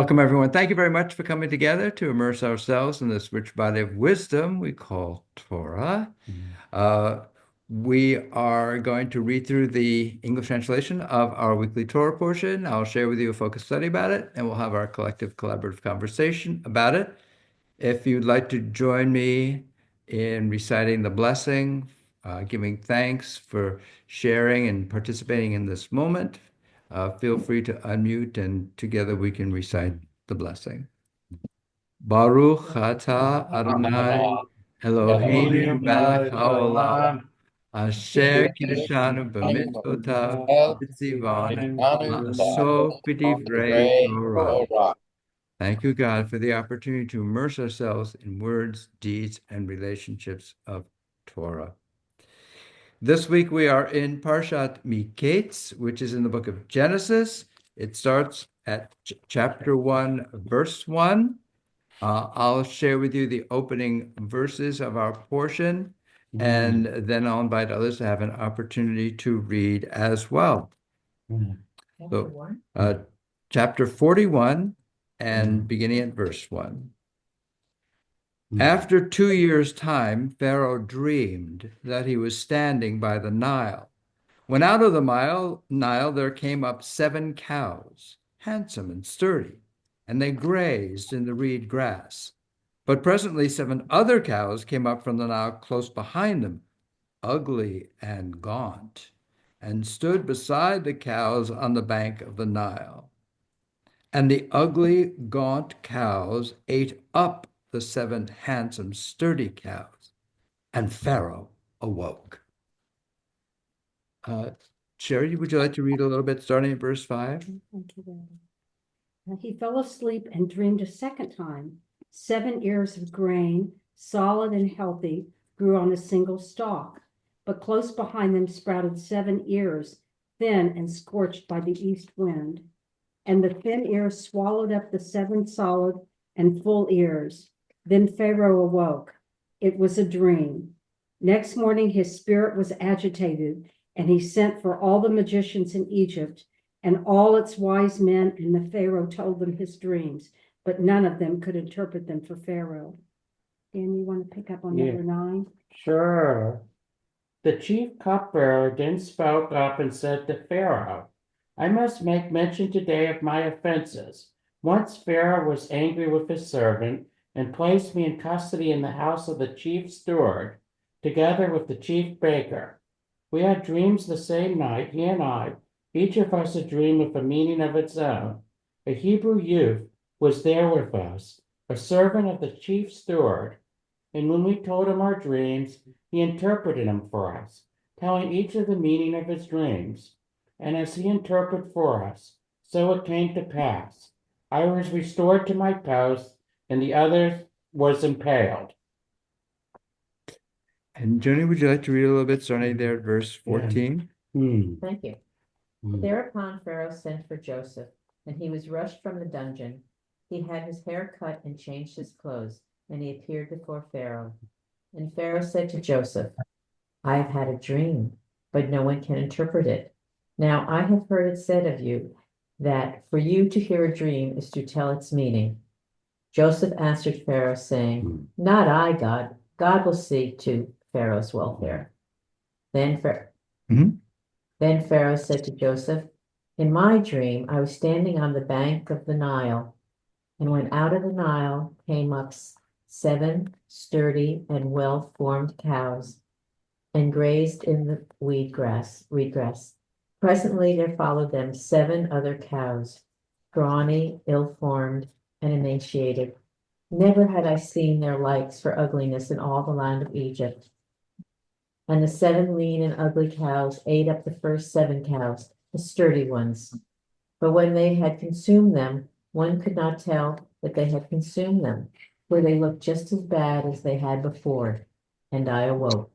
Welcome, everyone. Thank you very much for coming together to immerse ourselves in this rich body of wisdom we call Torah. Uh, we are going to read through the English translation of our weekly Torah portion. I'll share with you a focus study about it, and we'll have our collective collaborative conversation about it. If you'd like to join me in reciting the blessing, giving thanks for sharing and participating in this moment, feel free to unmute and together we can recite the blessing. Baruch atah Adonai Eloheinu melech haolam asher kiddushanu b'mitzvotav v'tzivanu la'asok b'divrei Torah. Thank you, God, for the opportunity to immerse ourselves in words, deeds, and relationships of Torah. This week we are in Parshat Miketz, which is in the book of Genesis. It starts at chapter 1, verse 1. I'll share with you the opening verses of our portion, and then I'll invite others to have an opportunity to read as well. So, chapter 41 and beginning at verse 1. After 2 years' time, Pharaoh dreamed that he was standing by the Nile. When out of the Nile there came up 7 cows, handsome and sturdy, and they grazed in the reed grass. But presently 7 other cows came up from the Nile close behind them, ugly and gaunt, and stood beside the cows on the bank of the Nile. And the ugly, gaunt cows ate up the 7 handsome, sturdy cows, and Pharaoh awoke. Sherry, would you like to read a little bit starting at verse 5? Thank you, Daddy. He fell asleep and dreamed a second time. 7 ears of grain, solid and healthy, grew on a single stalk, but close behind them sprouted 7 ears, thin and scorched by the east wind. And the thin ears swallowed up the 7 solid and full ears. Then Pharaoh awoke. It was a dream. Next morning, his spirit was agitated, and he sent for all the magicians in Egypt and all its wise men, and the Pharaoh told them his dreams, but none of them could interpret them for Pharaoh. Dan, you want to pick up on number 9? Sure. The chief cupbearer then spoke up and said to Pharaoh, I must make mention today of my offenses. Once Pharaoh was angry with his servant and placed me in custody in the house of the chief steward, together with the chief baker. We had dreams the same night, he and I, each of us a dream with a meaning of its own. A Hebrew youth was there with us, a servant of the chief steward, and when we told him our dreams, he interpreted them for us, telling each of the meaning of his dreams. And as he interpreted for us, so it came to pass. I was restored to my post, and the other was impaled. And Joni, would you like to read a little bit starting there at verse 14? Thank you. Thereupon Pharaoh sent for Joseph, and he was rushed from the dungeon. He had his hair cut and changed his clothes, and he appeared before Pharaoh. And Pharaoh said to Joseph, I have had a dream, but no one can interpret it. Now I have heard it said of you that for you to hear a dream is to tell its meaning. Joseph answered Pharaoh, saying, Not I, God. God will see to Pharaoh's welfare. Then Pharaoh said to Joseph, In my dream I was standing on the bank of the Nile, and when out of the Nile came up 7 sturdy and well-formed cows, and grazed in the reed grass. Presently there followed them 7 other cows, scrawny, ill-formed, and emaciated. Never had I seen their likes for ugliness in all the land of Egypt. And the 7 lean and ugly cows ate up the first 7 cows, the sturdy ones. But when they had consumed them, one could not tell that they had consumed them, for they looked just as bad as they had before, and I awoke.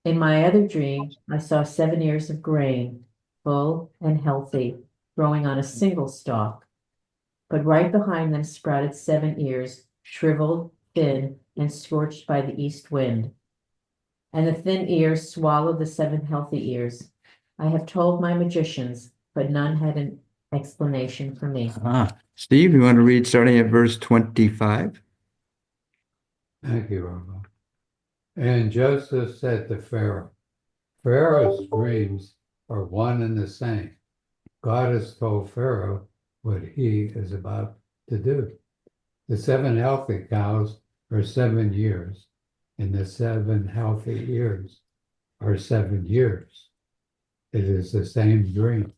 In my other dream, I saw 7 ears of grain, full and healthy, growing on a single stalk. But right behind them sprouted 7 ears, shriveled, thin, and scorched by the east wind. And the thin ears swallowed the 7 healthy ears. I have told my magicians, but none explanation for me. Steve, you want to read starting at verse 25? Thank you, Rabbi. And Joseph said to Pharaoh, Pharaoh's dreams are one and the same. God has told Pharaoh what he is about to do. The 7 healthy cows are 7 years, and the 7 healthy ears are 7 years. It is the same dream.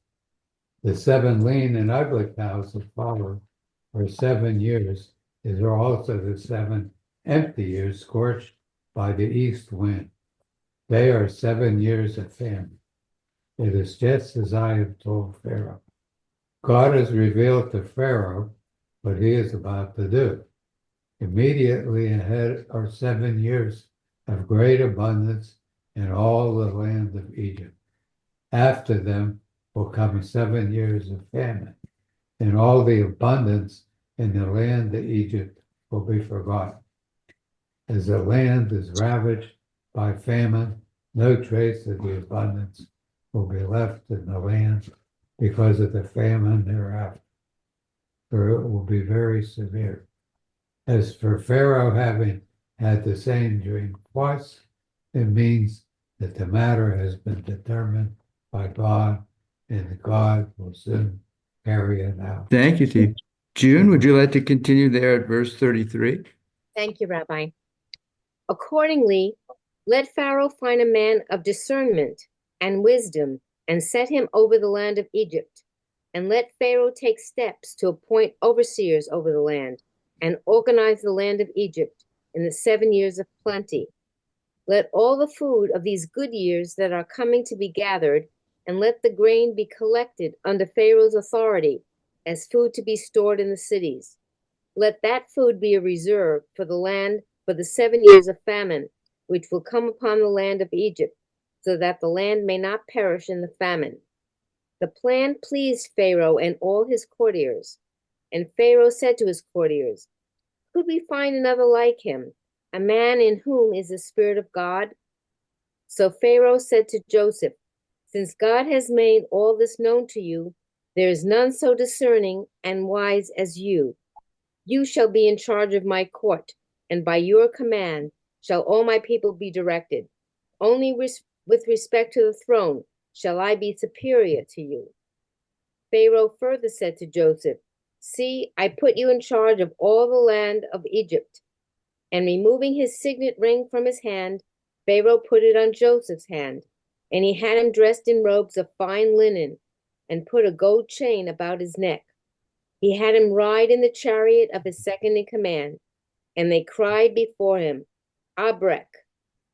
The 7 lean and ugly cows that follow are 7 years. These are also the 7 empty years scorched by the east wind. They are 7 years of famine. It is just as I have told Pharaoh. God has revealed to Pharaoh what he is about to do. Immediately ahead are 7 years of great abundance in all the land of Egypt. After them will come 7 years of famine, and all the abundance in the land of Egypt will be forgotten. As the land is ravaged by famine, no trace of the abundance will be left in the land because of the famine thereafter, for it will be very severe. As for Pharaoh having had the same dream twice, it means that the matter has been determined by God, and God will soon carry it out. Thank you, Steve. June, would you like to continue there at verse 33? Thank you, Rabbi. Accordingly, let Pharaoh find a man of discernment and wisdom and set him over the land of Egypt. And let Pharaoh take steps to appoint overseers over the land and organize the land of Egypt in the 7 years of plenty. Let all the food of these good years that are coming to be gathered, and let the grain be collected under Pharaoh's authority as food to be stored in the cities. Let that food be a reserve for the land for the 7 years of famine, which will come upon the land of Egypt, so that the land may not perish in the famine. The plan pleased Pharaoh and all his courtiers. And Pharaoh said to his courtiers, could we find another like him, a man in whom is the Spirit of God? So Pharaoh said to Joseph, since God has made all this known to you, there is none so discerning and wise as you. You shall be in charge of my court, and by your command shall all my people be directed. Only with respect to the throne shall I be superior to you. Pharaoh further said to Joseph, see, I put you in charge of all the land of Egypt. And removing his signet ring from his hand, Pharaoh put it on Joseph's hand, and he had him dressed in robes of fine linen, and put a gold chain about his neck. He had him ride in the chariot of his second in command, and they cried before him, Abrek.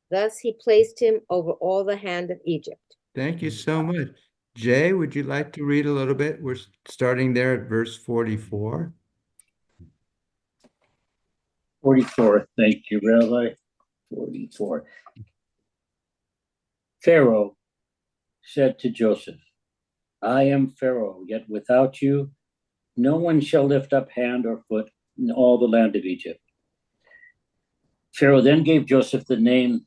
Thus he placed him over all the hand of Egypt. Thank you so much. Jay, would you like to read a little bit? We're starting there at verse 44. 44, thank you, Rabbi. 44. Pharaoh said to Joseph, I am Pharaoh, yet without you, no one shall lift up hand or foot in all the land of Egypt. Pharaoh then gave Joseph the name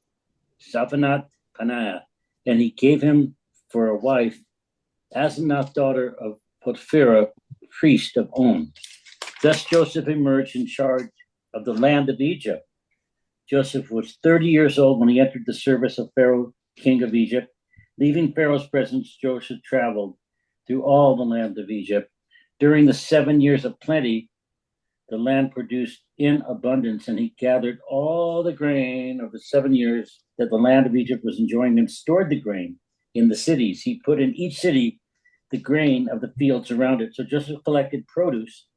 Zaphanat Paneah, and he gave him for a wife Asenath, daughter of Potiphera, priest of On. Thus Joseph emerged in charge of the land of Egypt. Joseph was 30 years old when he entered the service of Pharaoh, king of Egypt. Leaving Pharaoh's presence, Joseph traveled through all the land of Egypt. During the 7 years of plenty, the land produced in abundance, and he gathered all the grain of the 7 years that the land of Egypt was enjoying and stored the grain in the cities. He put in each city the grain of the fields around it. So Joseph collected produce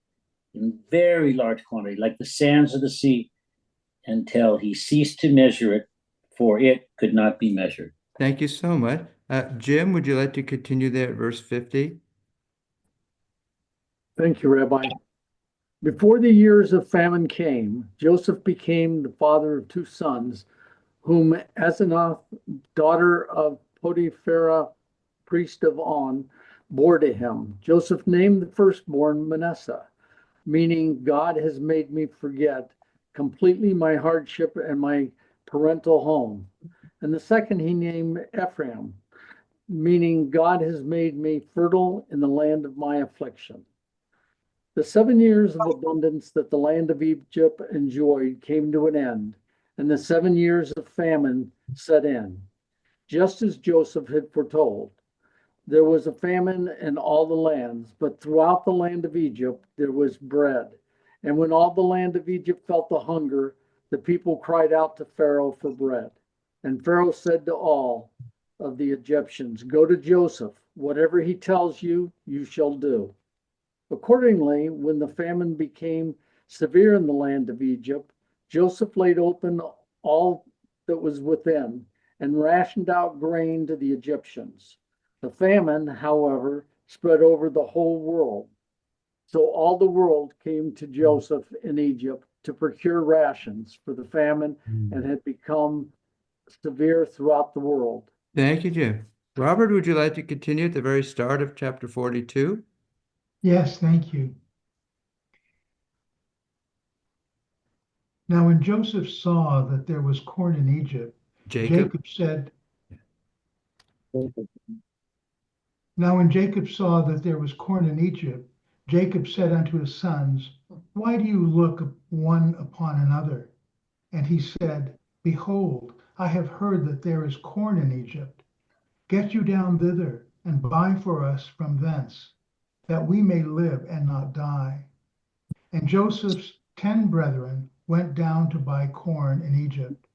in very large quantity, like the sands of the sea, until he ceased to measure it, for it could not be measured. Thank you so much. Jim, would you like to continue there at verse 50? Thank you, Rabbi. Before the years of famine came, Joseph became the father of 2 sons, whom Asenath, daughter of Potiphera, priest of On, bore to him. Joseph named the firstborn Manasseh, meaning God has made me forget completely my hardship and my parental home. And the second he named Ephraim, meaning God has made me fertile in the land of my affliction. The 7 years of abundance that the land of Egypt enjoyed came to an end, and the 7 years of famine set in, just as Joseph had foretold. There was a famine in all the lands, but throughout the land of Egypt there was bread. And when all the land of Egypt felt the hunger, the people cried out to Pharaoh for bread. And Pharaoh said to all of the Egyptians, "Go to Joseph. Whatever he tells you, you shall do." Accordingly, when the famine became severe in the land of Egypt, Joseph laid open all that was within and rationed out grain to the Egyptians. The famine, however, spread over the whole world. So all the world came to Joseph in Egypt to procure rations, for the famine and had become severe throughout the world. Thank you, Jim. Robert, would you like to continue at the very start of chapter 42? Yes, thank you. Now, when Joseph saw that there was corn in Egypt, Jacob said, Now when Jacob saw that there was corn in Egypt, Jacob said unto his sons, Why do you look one upon another? And he said, Behold, I have heard that there is corn in Egypt. Get you down thither, and buy for us from thence, that we may live and not die. And Joseph's 10 brethren went down to buy corn in Egypt.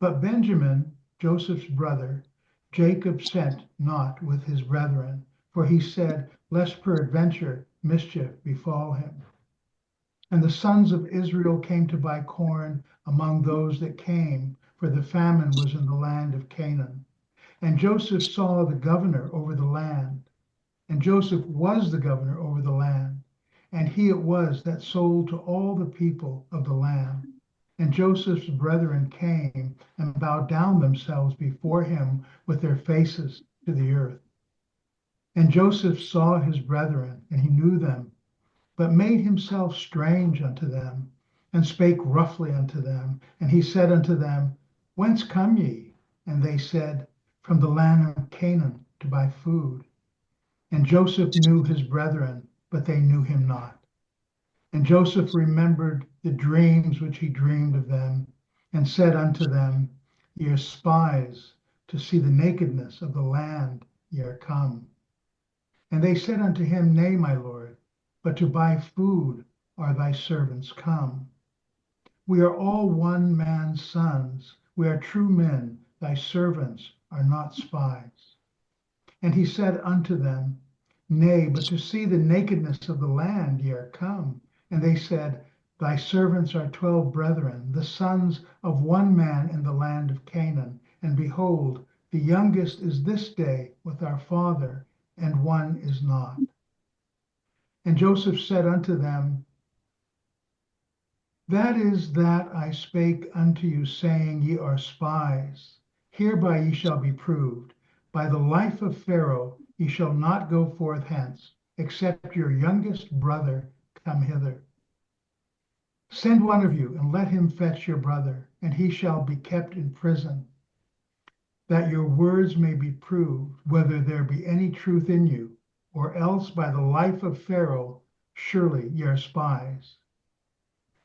But Benjamin, Joseph's brother, Jacob sent not with his brethren, for he said, Lest peradventure mischief befall him. And the sons of Israel came to buy corn among those that came, for the famine was in the land of Canaan. And Joseph saw the governor over the land, and Joseph was the governor over the land, and he it was that sold to all the people of the land. And Joseph's brethren came and bowed down themselves before him with their faces to the earth. And Joseph saw his brethren, and he knew them, but made himself strange unto them, and spake roughly unto them. And he said unto them, Whence come ye? And they said, From the land of Canaan to buy food. And Joseph knew his brethren, but they knew him not. And Joseph remembered the dreams which he dreamed of them, and said unto them, Ye are spies, to see the nakedness of the land ye are come. And they said unto him, Nay, my lord, but to buy food are thy servants come. We are all one man's sons, we are true men, thy servants are not spies. And he said unto them, Nay, but to see the nakedness of the land ye are come. And they said, Thy servants are 12 brethren, the sons of one man in the land of Canaan. And behold, the youngest is this day with our father, and one is not. And Joseph said unto them, That is that I spake unto you, saying, Ye are spies. Hereby ye shall be proved. By the life of Pharaoh ye shall not go forth hence, except your youngest brother come hither. Send one of you, and let him fetch your brother, and he shall be kept in prison, that your words may be proved, whether there be any truth in you, or else by the life of Pharaoh, surely ye are spies.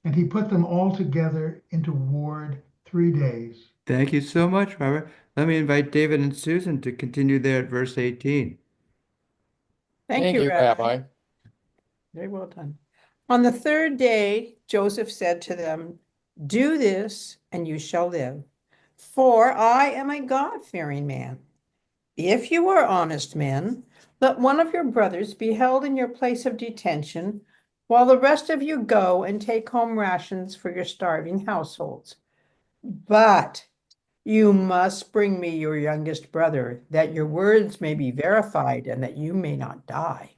And he put them all together into ward 3 days. Thank you so much, Robert. Let me invite David and Susan to continue there at verse 18. Thank you, Rabbi. Very well done. On the third day, Joseph said to them, Do this, and you shall live, for I am a God-fearing man. If you are honest men, let one of your brothers be held in your place of detention, while the rest of you go and take home rations for your starving households. But you must bring me your youngest brother, that your words may be verified and that you may not die.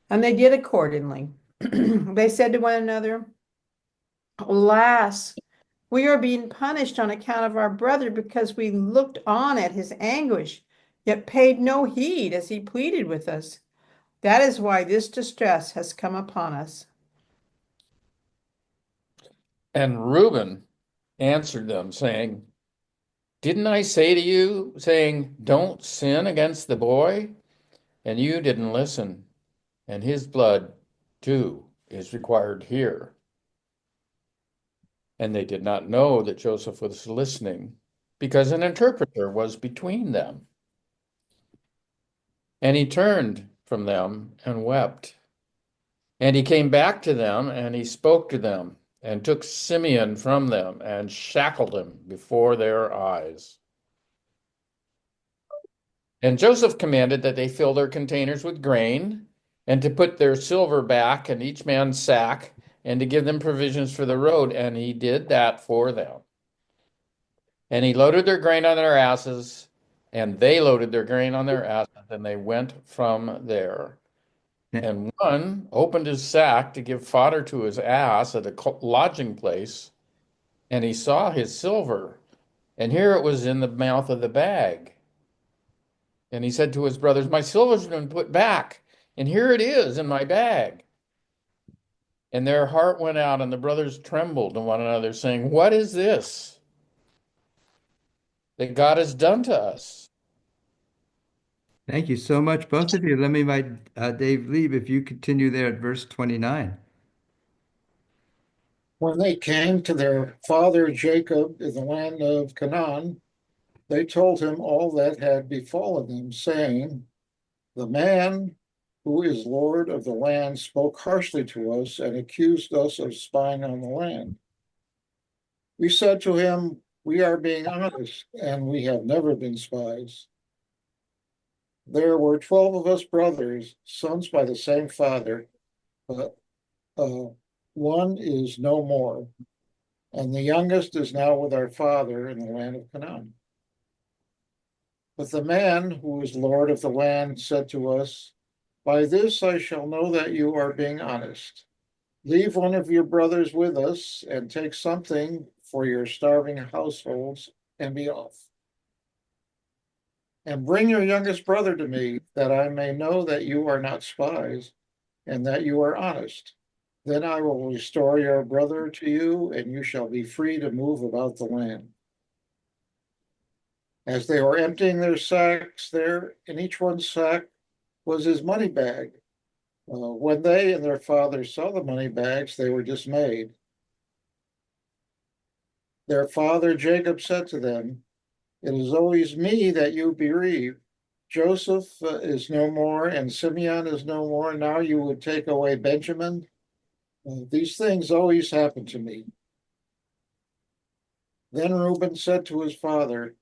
And they did accordingly. They said to one another, Alas, we are being punished on account of our brother because we looked on at his anguish, yet paid no heed as he pleaded with us. That is why this distress has come upon us. And Reuben answered them, saying, Didn't I say to you, saying, don't sin against the boy? And you didn't listen, and his blood, too, is required here. And they did not know that Joseph was listening, because an interpreter was between them. And he turned from them and wept. And he came back to them, and he spoke to them, and took Simeon from them, and shackled him before their eyes. And Joseph commanded that they fill their containers with grain, and to put their silver back in each man's sack, and to give them provisions for the road. And he did that for them. And he loaded their grain on their asses, and they loaded their grain on their asses, and they went from there. And one opened his sack to give fodder to his ass at a lodging place, and he saw his silver, and here it was in the mouth of the bag. And he said to his brothers, my silver's been put back, and here it is in my bag. And their heart went out, and the brothers trembled to one another, saying, what is this that God has done to us? Thank you so much, both of you. Let me invite Dave Lieb, if you continue there at verse 29. When they came to their father Jacob in the land of Canaan, they told him all that had befallen them, saying, the man who is Lord of the land spoke harshly to us and accused us of spying on the land. We said to him, we are being honest, and we have never been spies. There were 12 of us brothers, sons by the same father, but one is no more, and the youngest is now with our father in the land of Canaan. But the man who is Lord of the land said to us, by this I shall know that you are being honest. Leave one of your brothers with us and take something for your starving households and be off. And bring your youngest brother to me, that I may know that you are not spies and that you are honest. Then I will restore your brother to you, and you shall be free to move about the land. As they were emptying their sacks there, in each one's sack was his money bag. When they and their father saw the money bags, they were dismayed. Their father Jacob said to them, it is always me that you bereave. Joseph is no more, and Simeon is no more. Now you would take away Benjamin. These things always happen to me. Then Reuben said to his father,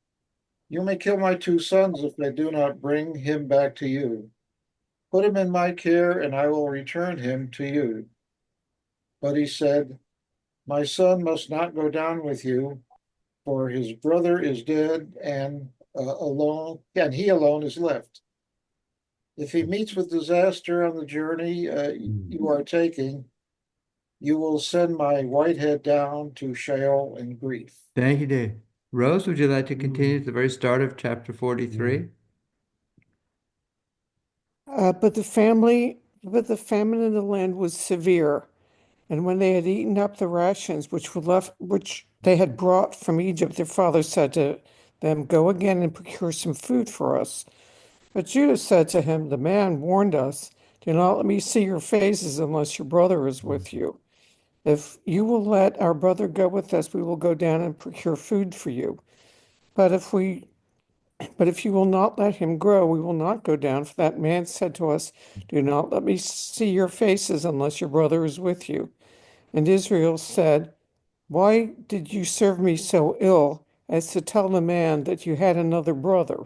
you may kill my 2 sons if they do not bring him back to you. Put him in my care, and I will return him to you. But he said, my son must not go down with you, for his brother is dead, and he alone is left. If he meets with disaster on the journey you are taking, you will send my white head down to Sheol in grief. Thank you, Dave. Rose, would you like to continue at the very start of chapter 43? But the famine in the land was severe, and when they had eaten up the rations which they had brought from Egypt, their father said to them, go again and procure some food for us. But Judah said to him, the man warned us, do not let me see your faces unless your brother is with you. If you will let our brother go with us, we will go down and procure food for you. But if you will not let him go, we will not go down. For that man said to us, do not let me see your faces unless your brother is with you. And Israel said, why did you serve me so ill as to tell the man that you had another brother?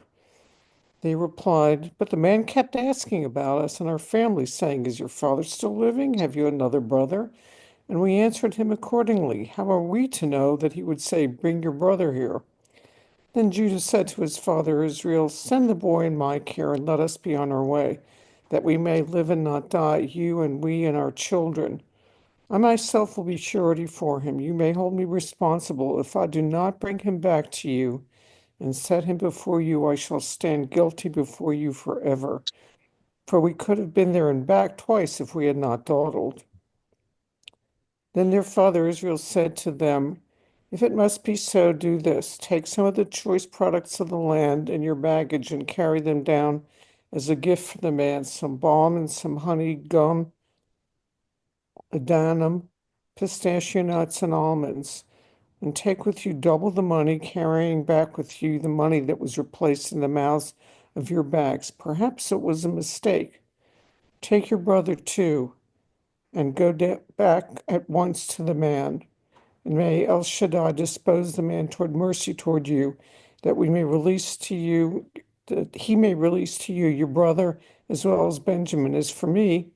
They replied, but the man kept asking about us and our family, saying, is your father still living? Have you another brother? And we answered him accordingly. How are we to know that he would say, bring your brother here? Then Judah said to his father Israel, send the boy in my care and let us be on our way, that we may live and not die, you and we and our children. I myself will be surety for him. You may hold me responsible. If I do not bring him back to you and set him before you, I shall stand guilty before you forever. For we could have been there and back twice if we had not dawdled. Then their father Israel said to them, If it must be so, do this. Take some of the choice products of the land in your baggage and carry them down as a gift for the man, some balm and some honey, gum, adanum, pistachio nuts, and almonds. And take with you double the money, carrying back with you the money that was replaced in the mouths of your bags. Perhaps it was a mistake. Take your brother too, and go back at once to the man. And may El Shaddai dispose the man toward mercy toward you, that we may release to you, that he may release to you your brother as well as Benjamin. As for me,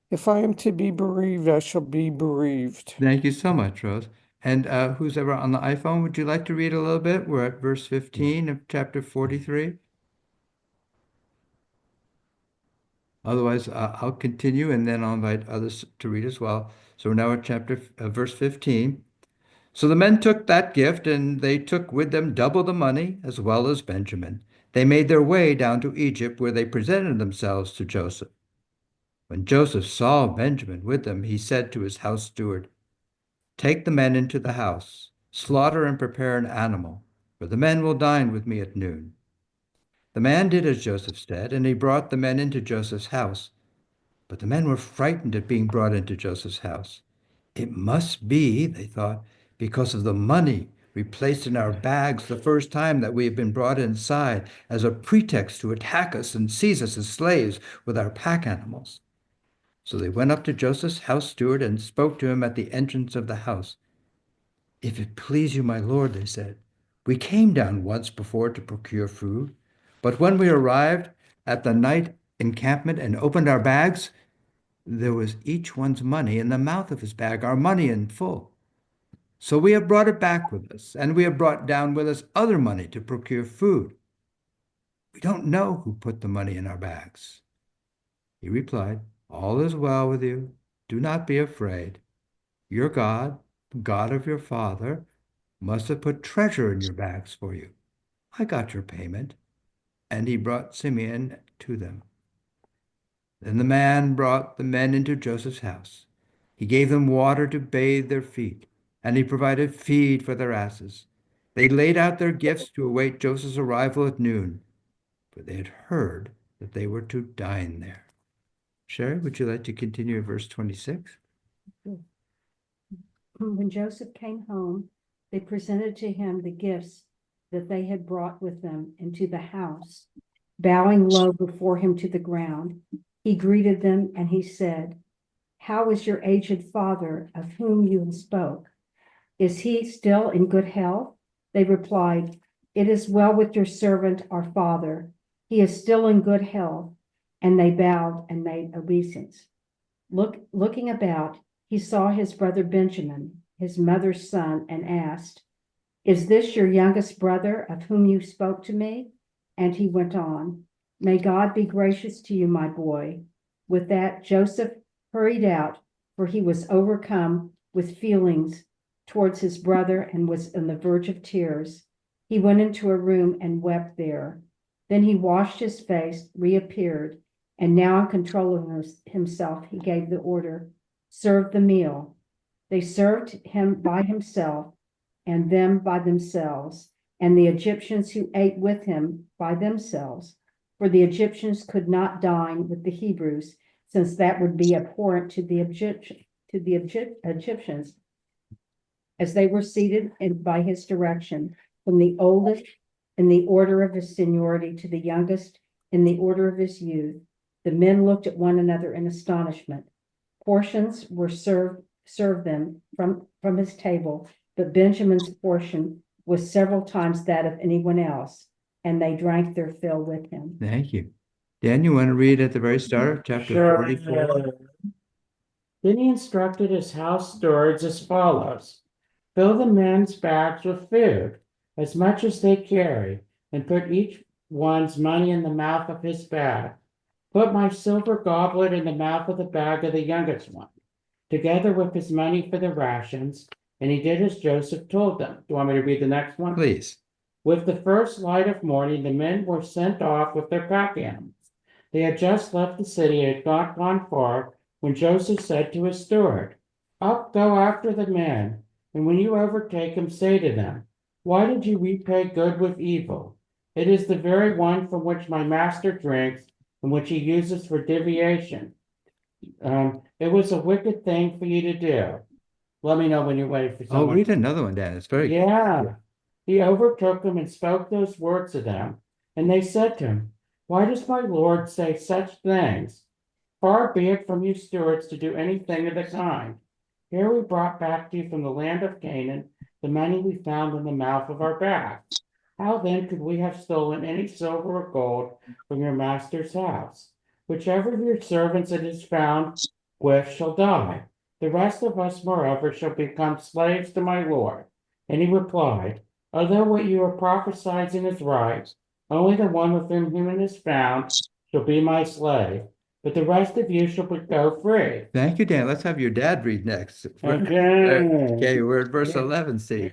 if I am to be bereaved, I shall be bereaved. Thank you so much, Rose. And who's ever on the iPhone, would you like to read a little bit? We're at verse 15 of chapter 43. Otherwise, I'll continue and then I'll invite others to read as well. So we're now at verse 15. So the men took that gift, and they took with them double the money, as well as Benjamin. They made their way down to Egypt, where they presented themselves to Joseph. When Joseph saw Benjamin with them, he said to his house steward, "Take the men into the house, slaughter and prepare an animal, for the men will dine with me at noon." The man did as Joseph said, and he brought the men into Joseph's house. But the men were frightened at being brought into Joseph's house. It must be, they thought, because of the money we placed in our bags the first time that we have been brought inside as a pretext to attack us and seize us as slaves with our pack animals. So they went up to Joseph's house steward and spoke to him at the entrance of the house. "If it please you, my lord," they said, "we came down once before to procure food, but when we arrived at the night encampment and opened our bags, there was each one's money in the mouth of his bag, our money in full. So we have brought it back with us, and we have brought down with us other money to procure food. We don't know who put the money in our bags." He replied, "All is well with you. Do not be afraid. Your God, the God of your father, must have put treasure in your bags for you. I got your payment." And he brought Simeon to them. Then the man brought the men into Joseph's house. He gave them water to bathe their feet, and he provided feed for their asses. They laid out their gifts to await Joseph's arrival at noon, for they had heard that they were to dine there. Sherry, would you like to continue verse 26? When Joseph came home, they presented to him the gifts that they had brought with them into the house. Bowing low before him to the ground, he greeted them and he said, "How is your aged father of whom you spoke? Is he still in good health?" They replied, "It is well with your servant, our father. He is still in good health." And they bowed and made obeisance. Looking about, he saw his brother Benjamin, his mother's son, and asked, "Is this your youngest brother of whom you spoke to me?" And he went on, "May God be gracious to you, my boy." With that, Joseph hurried out, for he was overcome with feelings towards his brother and was on the verge of tears. He went into a room and wept there. Then he washed his face, reappeared, and now in control of himself, he gave the order, "Serve the meal." They served him by himself and them by themselves, and the Egyptians who ate with him by themselves, for the Egyptians could not dine with the Hebrews, since that would be abhorrent to the Egyptians, as they were seated by his direction, from the oldest in the order of his seniority to the youngest in the order of his youth. The men looked at one another in astonishment. Portions were served them from his table, but Benjamin's portion was several times that of anyone else, and they drank their fill with him. Thank you. Dan, you want to read at the very start of chapter Sure. 44? Then he instructed his house stewards as follows: fill the men's bags with food, as much as they carry, and put each one's money in the mouth of his bag. Put my silver goblet in the mouth of the bag of the youngest one, together with his money for the rations. And he did as Joseph told them. Do you want me to read the next one? Please. With the first light of morning, the men were sent off with their pack animals. They had just left the city and had not gone far when Joseph said to his steward, "Up, go after the men And when you overtake them, say to them, why did you repay good with evil? It is the very one from which my master drinks and which he uses for divination. It was a wicked thing for you to do. Let me know when you're waiting for Oh, someone. read another one, Dan. It's very Yeah. He overtook them and spoke those words to them. And they said to him, why does my Lord say such things? Far be it from you stewards to do anything of the kind. Here we brought back to you from the land of Canaan the money we found in the mouth of our bags. How then could we have stolen any silver or gold from your master's house? Whichever of your servants it is found with shall die. The rest of us, moreover, shall become slaves to my Lord. And he replied, although what you are prophesying is right, only the one with whom it is found shall be my slave, but the rest of you shall go free. Thank you, Dan. Let's have your dad read next. Okay. Okay, we're at verse 11, see.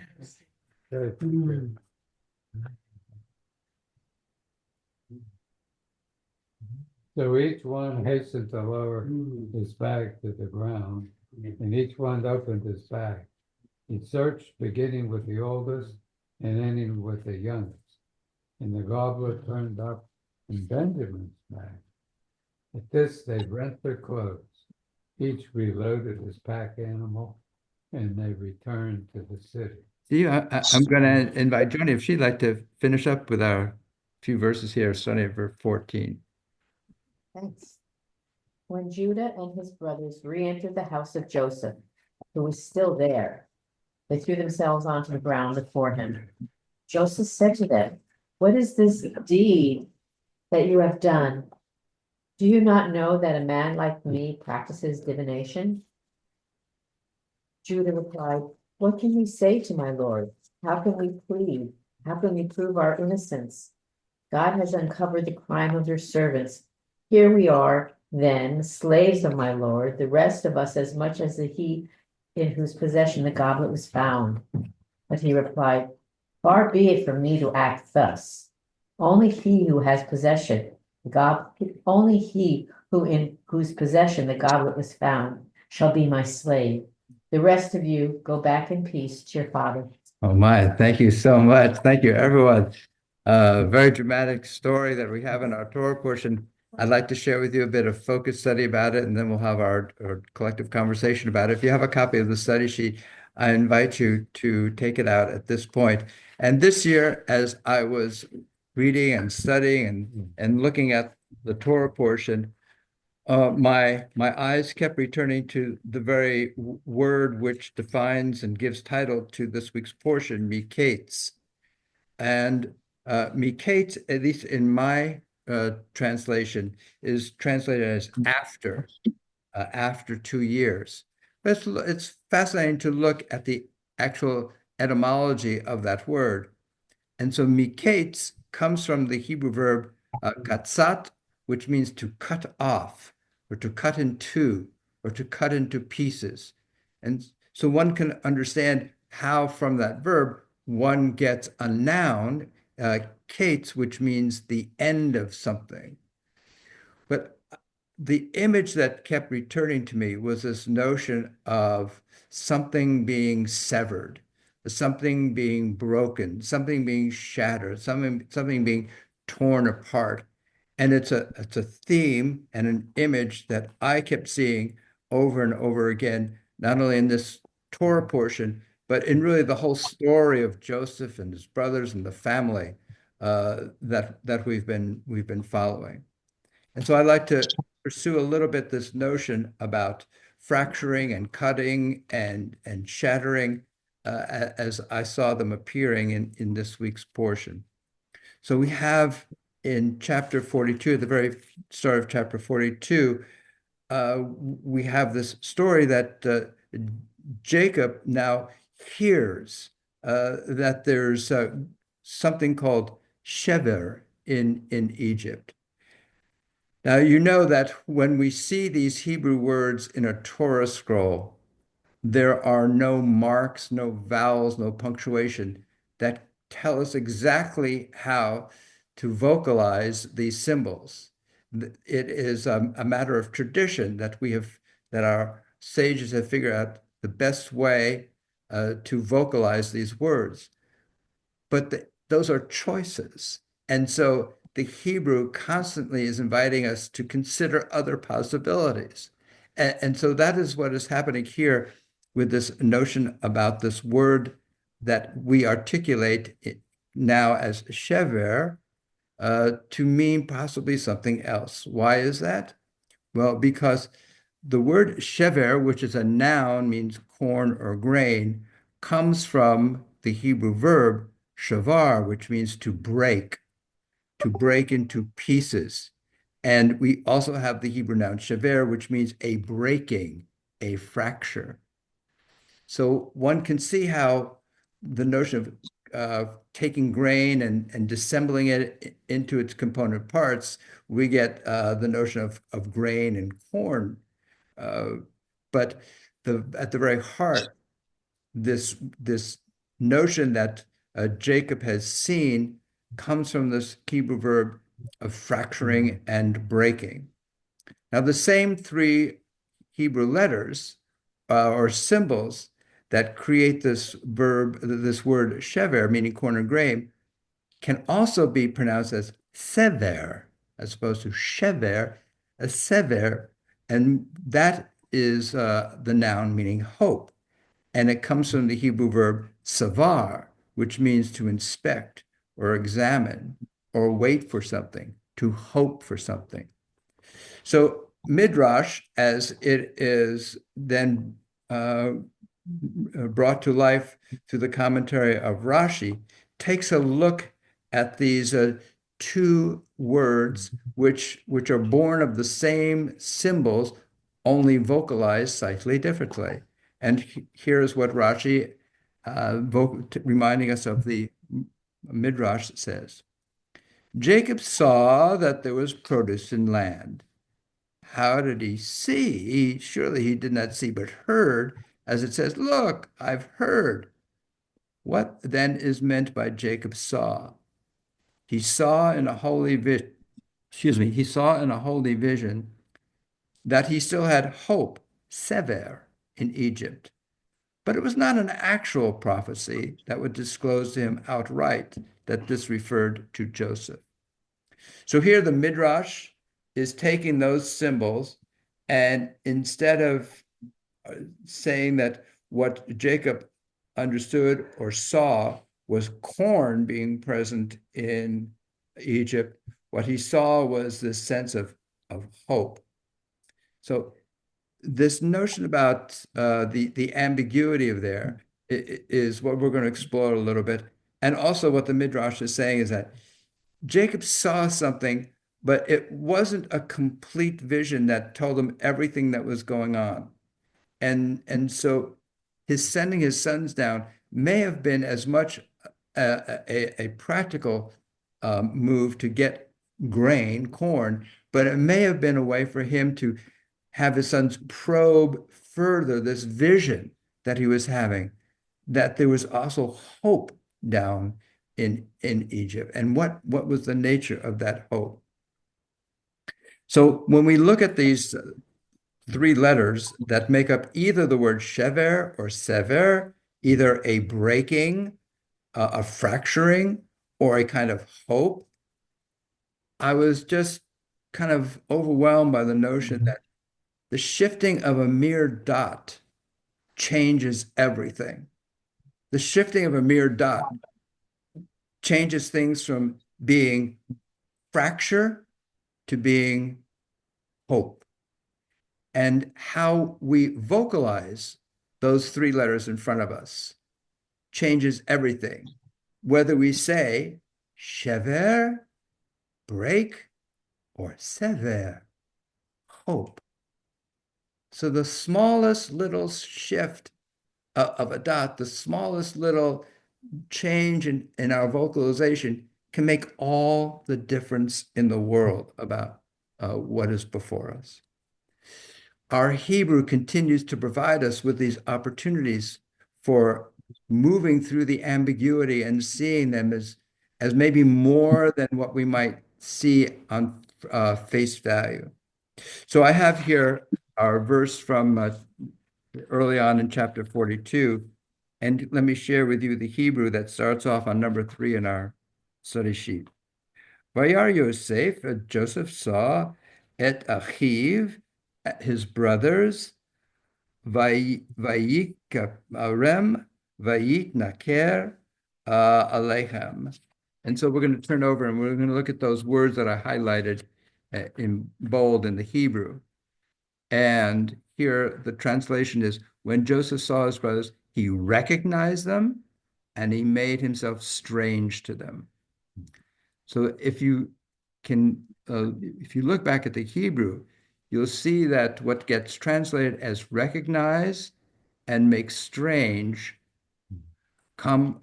So each one hastened to lower his bag to the ground, and each one opened his bag. He searched, beginning with the oldest and ending with the youngest. And the goblet turned up in Benjamin's bag. At this, they rent their clothes. Each reloaded his pack animal, and they returned to the city. See, I'm going to invite Johnny if she'd like to finish up with our few verses here, starting at verse 14. Thanks. When Judah and his brothers re-entered the house of Joseph, who was still there, they threw themselves onto the ground before him. Joseph said to them, what is this deed that you have done? Do you not know that a man like me practices divination? Judah replied, what can we say to my lord? How can we plead? How can we prove our innocence? God has uncovered the crime of your servants. Here we are, then, slaves of my lord, the rest of us as much as he in whose possession the goblet was found. But he replied, far be it from me to act thus. Only he who has possession, only he who in whose possession the goblet was found shall be my slave. The rest of you go back in peace to your father. Oh my, thank you so much. Thank you, everyone. Very dramatic story that we have in our Torah portion. I'd like to share with you a bit of focus study about it, and then we'll have our collective conversation about it. If you have a copy of the study sheet, I invite you to take it out at this point. And this year, as I was reading and studying and looking at the Torah portion, my eyes kept returning to the very word which defines and gives title to this week's portion, Miketz. And Miketz, at least in my translation, is translated as after 2 years. But it's fascinating to look at the actual etymology of that word. And so miketz comes from the Hebrew verb katzat, which means to cut off or to cut in two or to cut into pieces. And so one can understand how from that verb one gets a noun, kates, which means the end of something. But the image that kept returning to me was this notion of something being severed, something being broken, something being shattered, something being torn apart. And it's a theme and an image that I kept seeing over and over again, not only in this Torah portion, but in really the whole story of Joseph and his brothers and the family that we've been following. And so I'd like to pursue a little bit this notion about fracturing and cutting and shattering as I saw them appearing in this week's portion. So we have in chapter 42, at the very start of chapter 42, we have this story that Jacob now hears that there's something called shever in Egypt. Now, you know that when we see these Hebrew words in a Torah scroll, there are no marks, no vowels, no punctuation that tell us exactly how to vocalize these symbols. It is a matter of tradition that our sages have figured out the best way to vocalize these words. But those are choices. And so the Hebrew constantly is inviting us to consider other possibilities. And so that is what is happening here with this notion about this word that we articulate now as shever, to mean possibly something else. Why is that? Well, because the word shever, which is a noun, means corn or grain, comes from the Hebrew verb shavar, which means to break into pieces. And we also have the Hebrew noun shever, which means a breaking, a fracture. So one can see how the notion of taking grain and dissembling it into its component parts, we get the notion of grain and corn. But at the very heart, this notion that Jacob has seen comes from this Hebrew verb of fracturing and breaking. Now, the same three Hebrew letters or symbols that create this verb, this word shever, meaning corn or grain, can also be pronounced as sever, as opposed to shever, as sever, and that is the noun meaning hope. And it comes from the Hebrew verb savar, which means to inspect or examine or wait for something, to hope for something. So Midrash, as it is then brought to life through the commentary of Rashi, takes a look at these two words which are born of the same symbols, only vocalized slightly differently. And here's what Rashi, reminding us of the Midrash, says. Jacob saw that there was produce in land. How did he see? Surely he did not see, but heard, as it says, look, I've heard. What then is meant by Jacob saw? He saw in a holy vision, he saw in a holy vision that he still had hope, sever, in Egypt. But it was not an actual prophecy that would disclose to him outright that this referred to Joseph. So here the Midrash is taking those symbols, and instead of saying that what Jacob understood or saw was corn being present in Egypt, what he saw was this sense of hope. So this notion about the ambiguity of there is what we're going to explore a little bit. And also what the Midrash is saying is that Jacob saw something, but it wasn't a complete vision that told him everything that was going on. And so his sending his sons down may have been as much a practical move to get grain, corn, but it may have been a way for him to have his sons probe further this vision that he was having, that there was also hope down in Egypt. And what was the nature of that hope? So when we look at these three letters that make up either the word shever or sever, either a breaking, a fracturing, or a kind of hope, I was just kind of overwhelmed by the notion that the shifting of a mere dot changes everything. The shifting of a mere dot changes things from being fracture to being hope. And how we vocalize those three letters in front of us changes everything. Whether we say shever, break, or sever, hope. So the smallest little shift of a dot, the smallest little change in our vocalization can make all the difference in the world about what is before us. Our Hebrew continues to provide us with these opportunities for moving through the ambiguity and seeing them as maybe more than what we might see on face value. So I have here our verse from early on in chapter 42, And let me share with you the Hebrew that starts off on number 3 in our study sheet. Vayar Yosef, Joseph saw et achiv, his brothers, Vayikarem, Vayitnaker Alechem. And so we're going to turn over and we're going to look at those words that I highlighted in bold in the Hebrew. And here the translation is, when Joseph saw his brothers, he recognized them and he made himself strange to them. So if you look back at the Hebrew, you'll see that what gets translated as recognize and make strange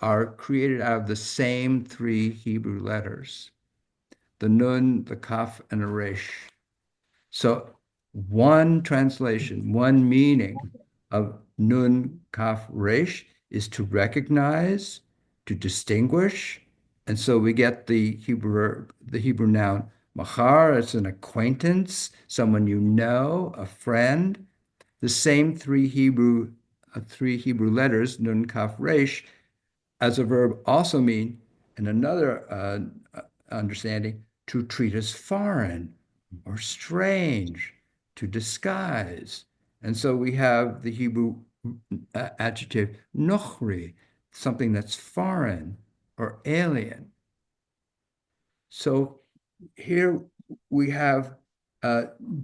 are created out of the same 3 Hebrew letters, the Nun, the Kaf, and the Resh. So one translation, one meaning of Nun, Kaf, Resh is to recognize, to distinguish. And so we get the Hebrew noun machar, it's an acquaintance, someone you know, a friend. The same 3 Hebrew letters, Nun, Kaf, Resh, as a verb also mean, in another understanding, to treat as foreign or strange, to disguise. And so we have the Hebrew adjective nochri, something that's foreign or alien. So here we have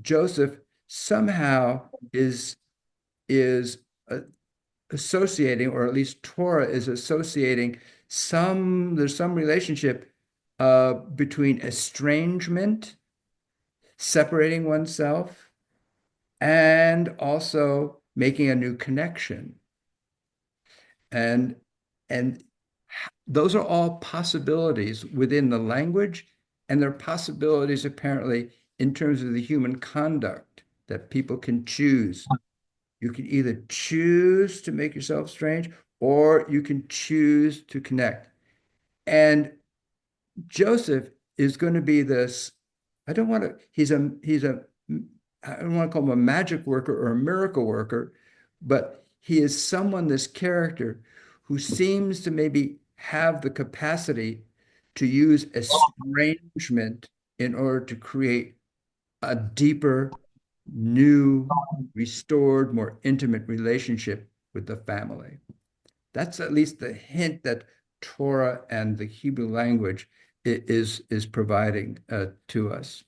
Joseph somehow is associating, or at least Torah is associating there's some relationship between estrangement, separating oneself, and also making a new connection. And those are all possibilities within the language, and they're possibilities apparently in terms of the human conduct that people can choose. You can either choose to make yourself strange, or you can choose to connect. And Joseph is going to be this, I don't want to call him a magic worker or a miracle worker, but he is someone, this character, who seems to maybe have the capacity to use estrangement in order to create a deeper, new, restored, more intimate relationship with the family. That's at least the hint that Torah and the Hebrew language is providing to us.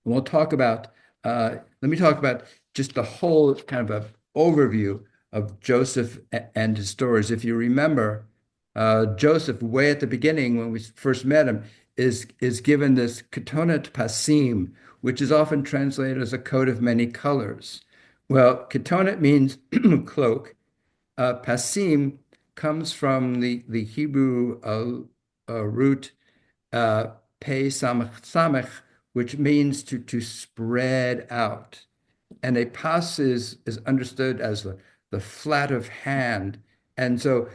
And we'll talk about, let me talk about just the whole kind of a overview of Joseph and his stories. If you remember, Joseph, way at the beginning when we first met him, is given this ketonet pasim, which is often translated as a coat of many colors. Well, ketonet means cloak. Pasim comes from the Hebrew root pe samech, which means to spread out. And a pas is understood as the flat of hand, and so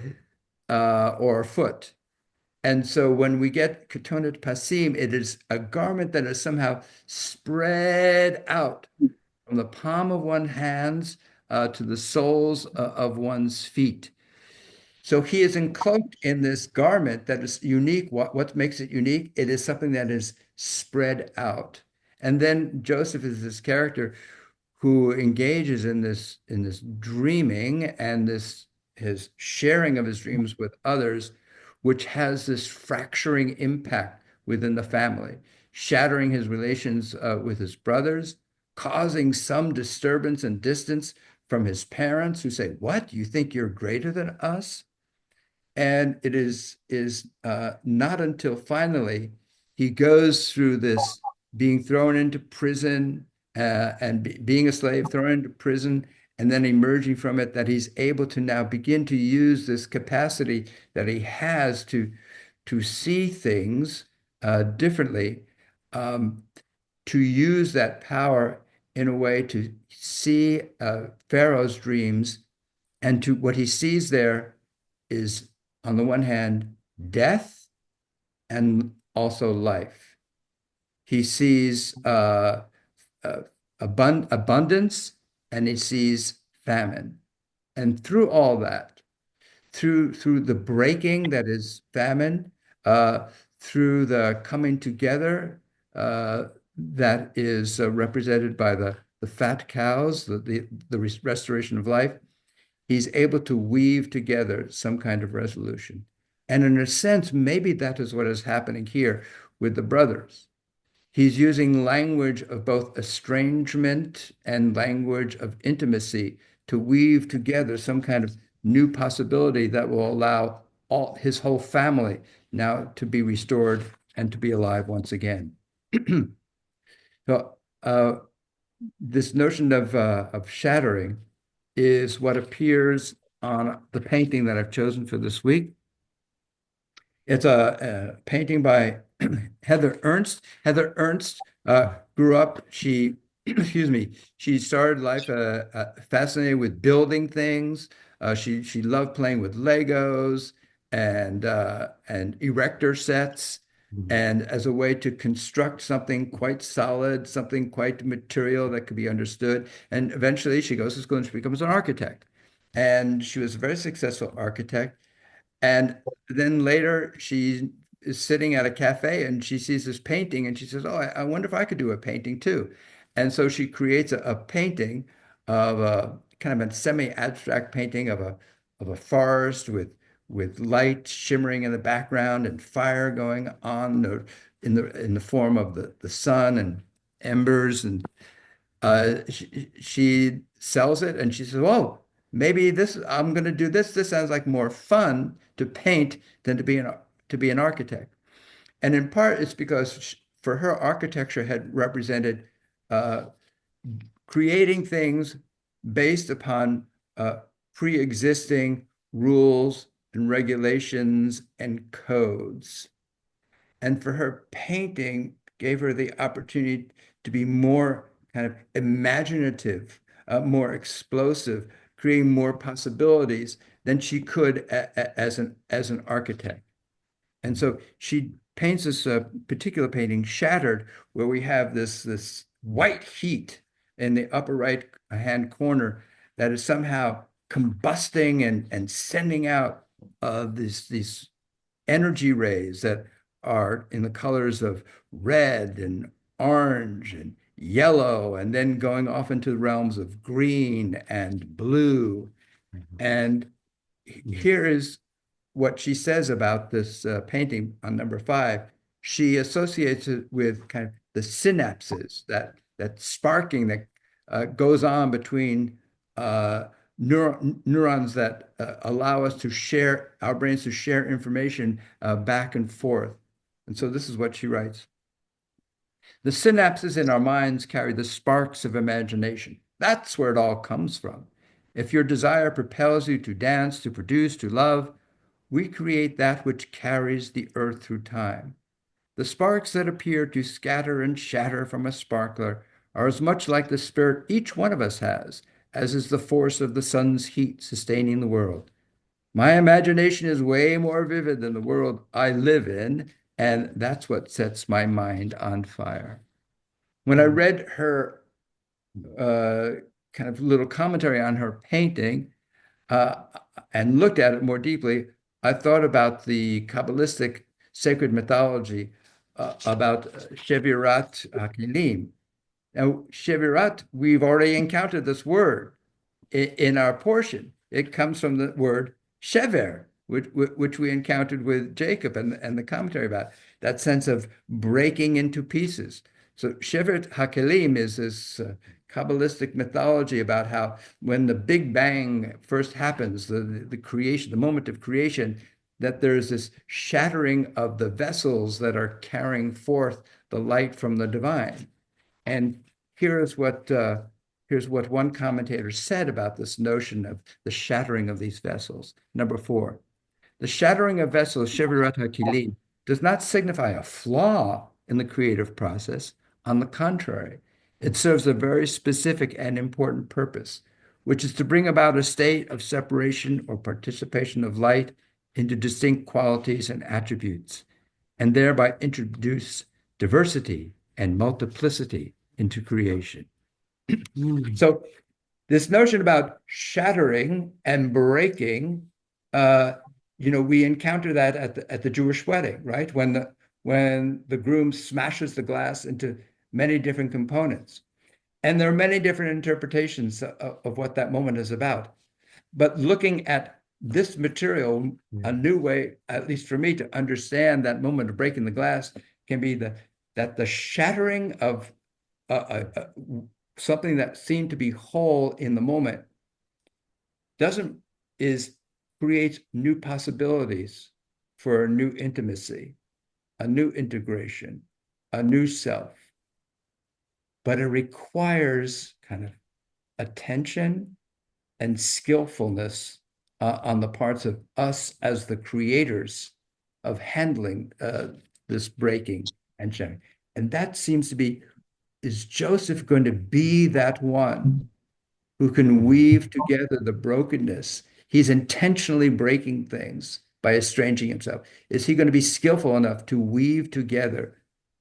or foot. And so when we get ketonet pasim, it is a garment that is somehow spread out from the palm of one's hands to the soles of one's feet. So he is encloaked in this garment that is unique. What makes it unique? It is something that is spread out. And then Joseph is this character who engages in this dreaming and his sharing of his dreams with others, which has this fracturing impact within the family, shattering his relations with his brothers, causing some disturbance and distance from his parents who say, "What? You think you're greater than us?" And it is not until finally he goes through this being thrown into prison and being a slave, thrown into prison, and then emerging from it, that he's able to now begin to use this capacity that he has to see things differently, to use that power in a way to see Pharaoh's dreams, and to what he sees there is, on the one hand, death and also life. He sees abundance and he sees famine. And through all that, through the breaking that is famine, uh, through the coming together that is represented by the fat cows, the restoration of life. He's able to weave together some kind of resolution. And in a sense, maybe that is what is happening here with the brothers. He's using language of both estrangement and language of intimacy to weave together some kind of new possibility that will allow his whole family now to be restored and to be alive once again. So this notion of shattering is what appears on the painting that I've chosen for this week. It's a painting by Heather Ernst. Heather Ernst grew up, excuse me, she started life fascinated with building things. She loved playing with Legos and erector sets, and as a way to construct something quite solid, something quite material that could be understood. And eventually she goes to school and she becomes an architect. And she was a very successful architect. And then later she is sitting at a cafe and she sees this painting and she says, "Oh, I wonder if I could do a painting too." And so she creates a painting of a kind of a semi-abstract painting of a forest with light shimmering in the background and fire going on in the form of the sun and embers. And she sells it and she says, "Oh, maybe I'm going to do this. This sounds like more fun to paint than to be an architect." And in part, it's because for her, architecture had represented uh, creating things based upon pre-existing rules and regulations and codes. And for her, painting gave her the opportunity to be more kind of imaginative, more explosive, creating more possibilities than she could as an architect. And so she paints this particular painting, Shattered, where we have this white heat in the upper right hand corner that is somehow combusting and sending out these energy rays that are in the colors of red and orange and yellow, and then going off into the realms of green and blue. And here is what she says about this painting on number 5. She associates it with kind of the synapses, that sparking that goes on between neurons that allow us to share, our brains to share information back and forth. And so this is what she writes. The synapses in our minds carry the sparks of imagination. That's where it all comes from. If your desire propels you to dance, to produce, to love, we create that which carries the earth through time. The sparks that appear to scatter and shatter from a sparkler are as much like the spirit each one of us has, as is the force of the sun's heat sustaining the world. My imagination is way more vivid than the world I live in, and that's what sets my mind on fire. When I read her kind of little commentary on her painting and looked at it more deeply, I thought about the Kabbalistic sacred mythology about Shevirat Hakilim. Now, Shevirat, we've already encountered this word in our portion. It comes from the word shever, which we encountered with Jacob and the commentary about that sense of breaking into pieces. So Shevet HaKelim is this Kabbalistic mythology about how when the Big Bang first happens, the creation, the moment of creation, that there's this shattering of the vessels that are carrying forth the light from the divine. And here's what one commentator said about this notion of the shattering of these vessels. Number 4, the shattering of vessels, Shevirat HaKelim, does not signify a flaw in the creative process. On the contrary, it serves a very specific and important purpose, which is to bring about a state of separation or participation of light into distinct qualities and attributes, and thereby introduce diversity and multiplicity into creation. So this notion about shattering and breaking we encounter that at the Jewish wedding, right? When the groom smashes the glass into many different components. And there are many different interpretations of what that moment is about. But looking at this material, a new way, at least for me, to understand that moment of breaking the glass can be that the shattering of something that seemed to be whole in the moment doesn't is creates new possibilities for a new intimacy, a new integration, a new self. But it requires kind of attention and skillfulness on the parts of us as the creators of handling this breaking and sharing. And that seems to be, is Joseph going to be that one who can weave together the brokenness? He's intentionally breaking things by estranging himself. Is he going to be skillful enough to weave together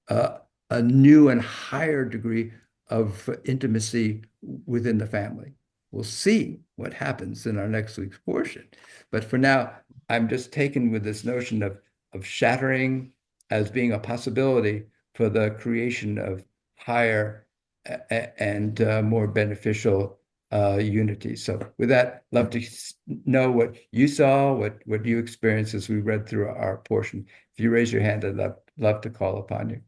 a new and higher degree of intimacy within the family? We'll see what happens in our next week's portion. But for now, I'm just taken with this notion of shattering as being a possibility for the creation of higher and more beneficial unity. So with that, love to know what you saw, what you experienced as we read through our portion. If you raise your hand, I'd love to call upon you.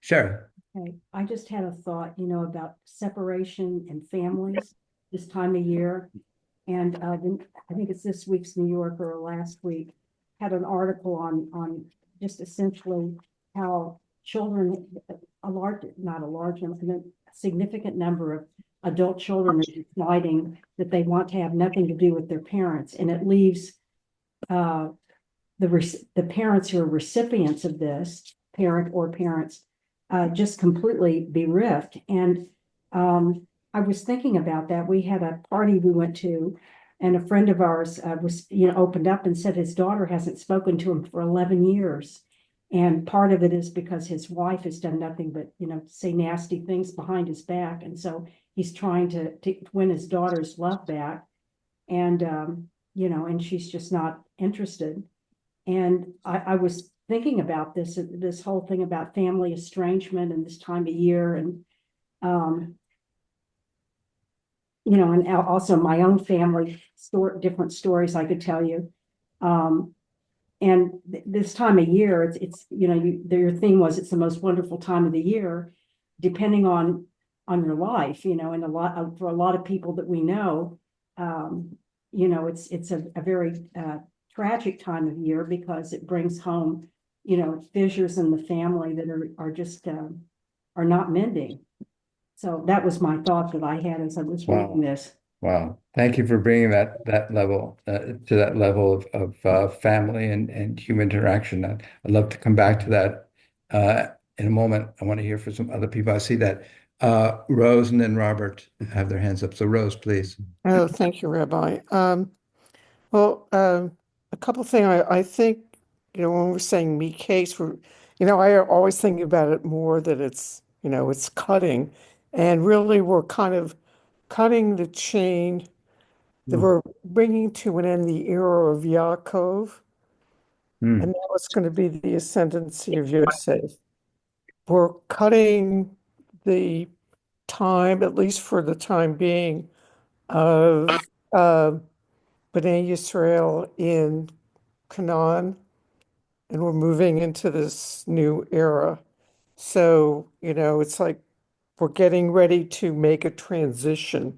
Sharon. Okay, I just had a thought, about separation and families this time of year. And I think it's this week's New Yorker or last week had an article on just essentially how children, not a large number, a significant number of adult children are deciding that they want to have nothing to do with their parents, and it leaves the parents who are recipients of this, parent or parents, just completely bereft. And I was thinking about that. We had a party we went to, and a friend of ours was, opened up and said his daughter hasn't spoken to him for 11 years. And part of it is because his wife has done nothing but, say nasty things behind his back. And so he's trying to win his daughter's love back. And, and she's just not interested. And I was thinking about this whole thing about family estrangement and this time of year. And, and also my own family different stories I could tell you. And this time of year, it's your theme was it's the most wonderful time of the year, depending on your life, and for a lot of people that we know, it's a very tragic time of year because it brings home, fissures in the family that are just are not mending. So that was my thought that I had as I was reading this. Wow. Thank you for bringing that level to that level of family and human interaction. I'd love to come back to that in a moment. I want to hear from some other people. I see that Rose and then Robert have their hands up. So Rose, please. Oh, thank you, Rabbi. A couple of things. I think, when we're saying Miketz, I always think about it more that it's, it's cutting. And really, we're kind of cutting the chain that we're bringing to an end the era of Yaakov. And now it's going to be the ascendancy of Yosef. We're cutting the time, at least for the time being, of Bnei Yisrael in Canaan, and we're moving into this new era. So, it's like we're getting ready to make a transition.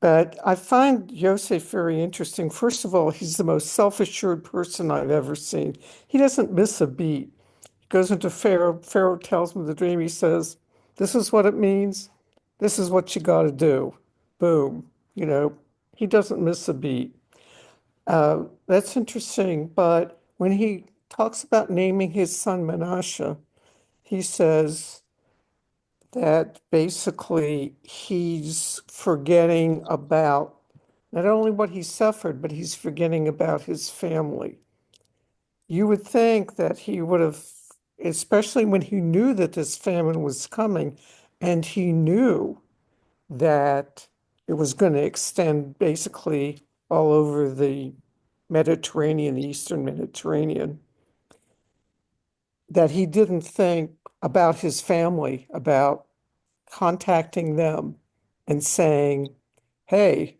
But I find Yosef very interesting. First of all, he's the most self-assured person I've ever seen. He doesn't miss a beat. He goes into Pharaoh. Pharaoh tells him the dream. He says, this is what it means. This is what you got to do. Boom. He doesn't miss a beat. That's interesting. But when he talks about naming his son Menashe, he says that basically he's forgetting about not only what he suffered, but he's forgetting about his family. You would think that he would have, especially when he knew that this famine was coming, and he knew that it was going to extend basically all over the Mediterranean, the Eastern Mediterranean, that he didn't think about his family, about contacting them and saying, hey,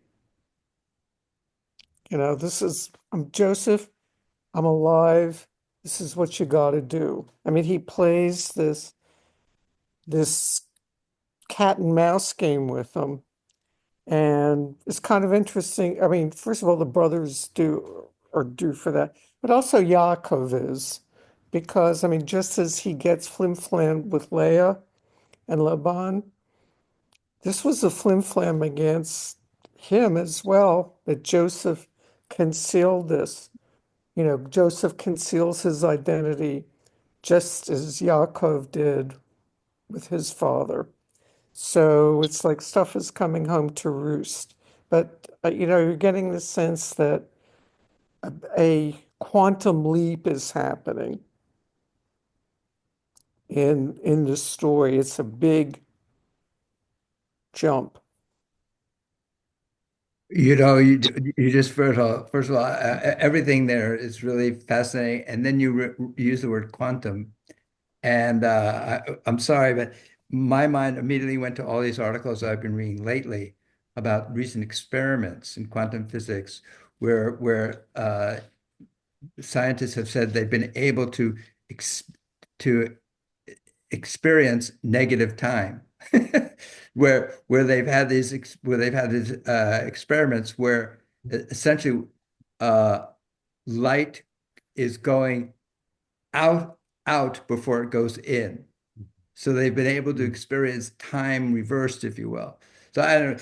I'm Joseph, I'm alive, this is what you got to do. I mean, he plays this cat and mouse game with them. And it's kind of interesting. I mean, first of all, the brothers are due for that, but also Yaakov is, because I mean, just as he gets flim-flam with Leah and Laban, this was a flim-flam against him as well, that Joseph concealed this. Joseph conceals his identity just as Yaakov did with his father. So it's like stuff is coming home to roost. But, you're getting the sense that a quantum leap is happening in the story. It's a big jump. You just first of all, everything there is really fascinating, and then you use the word quantum, and I'm sorry, but my mind immediately went to all these articles I've been reading lately about recent experiments in quantum physics, where scientists have said they've been able to to experience negative time. Where they've had these experiments where essentially light is going out before it goes in. So they've been able to experience time reversed, if you will. So I don't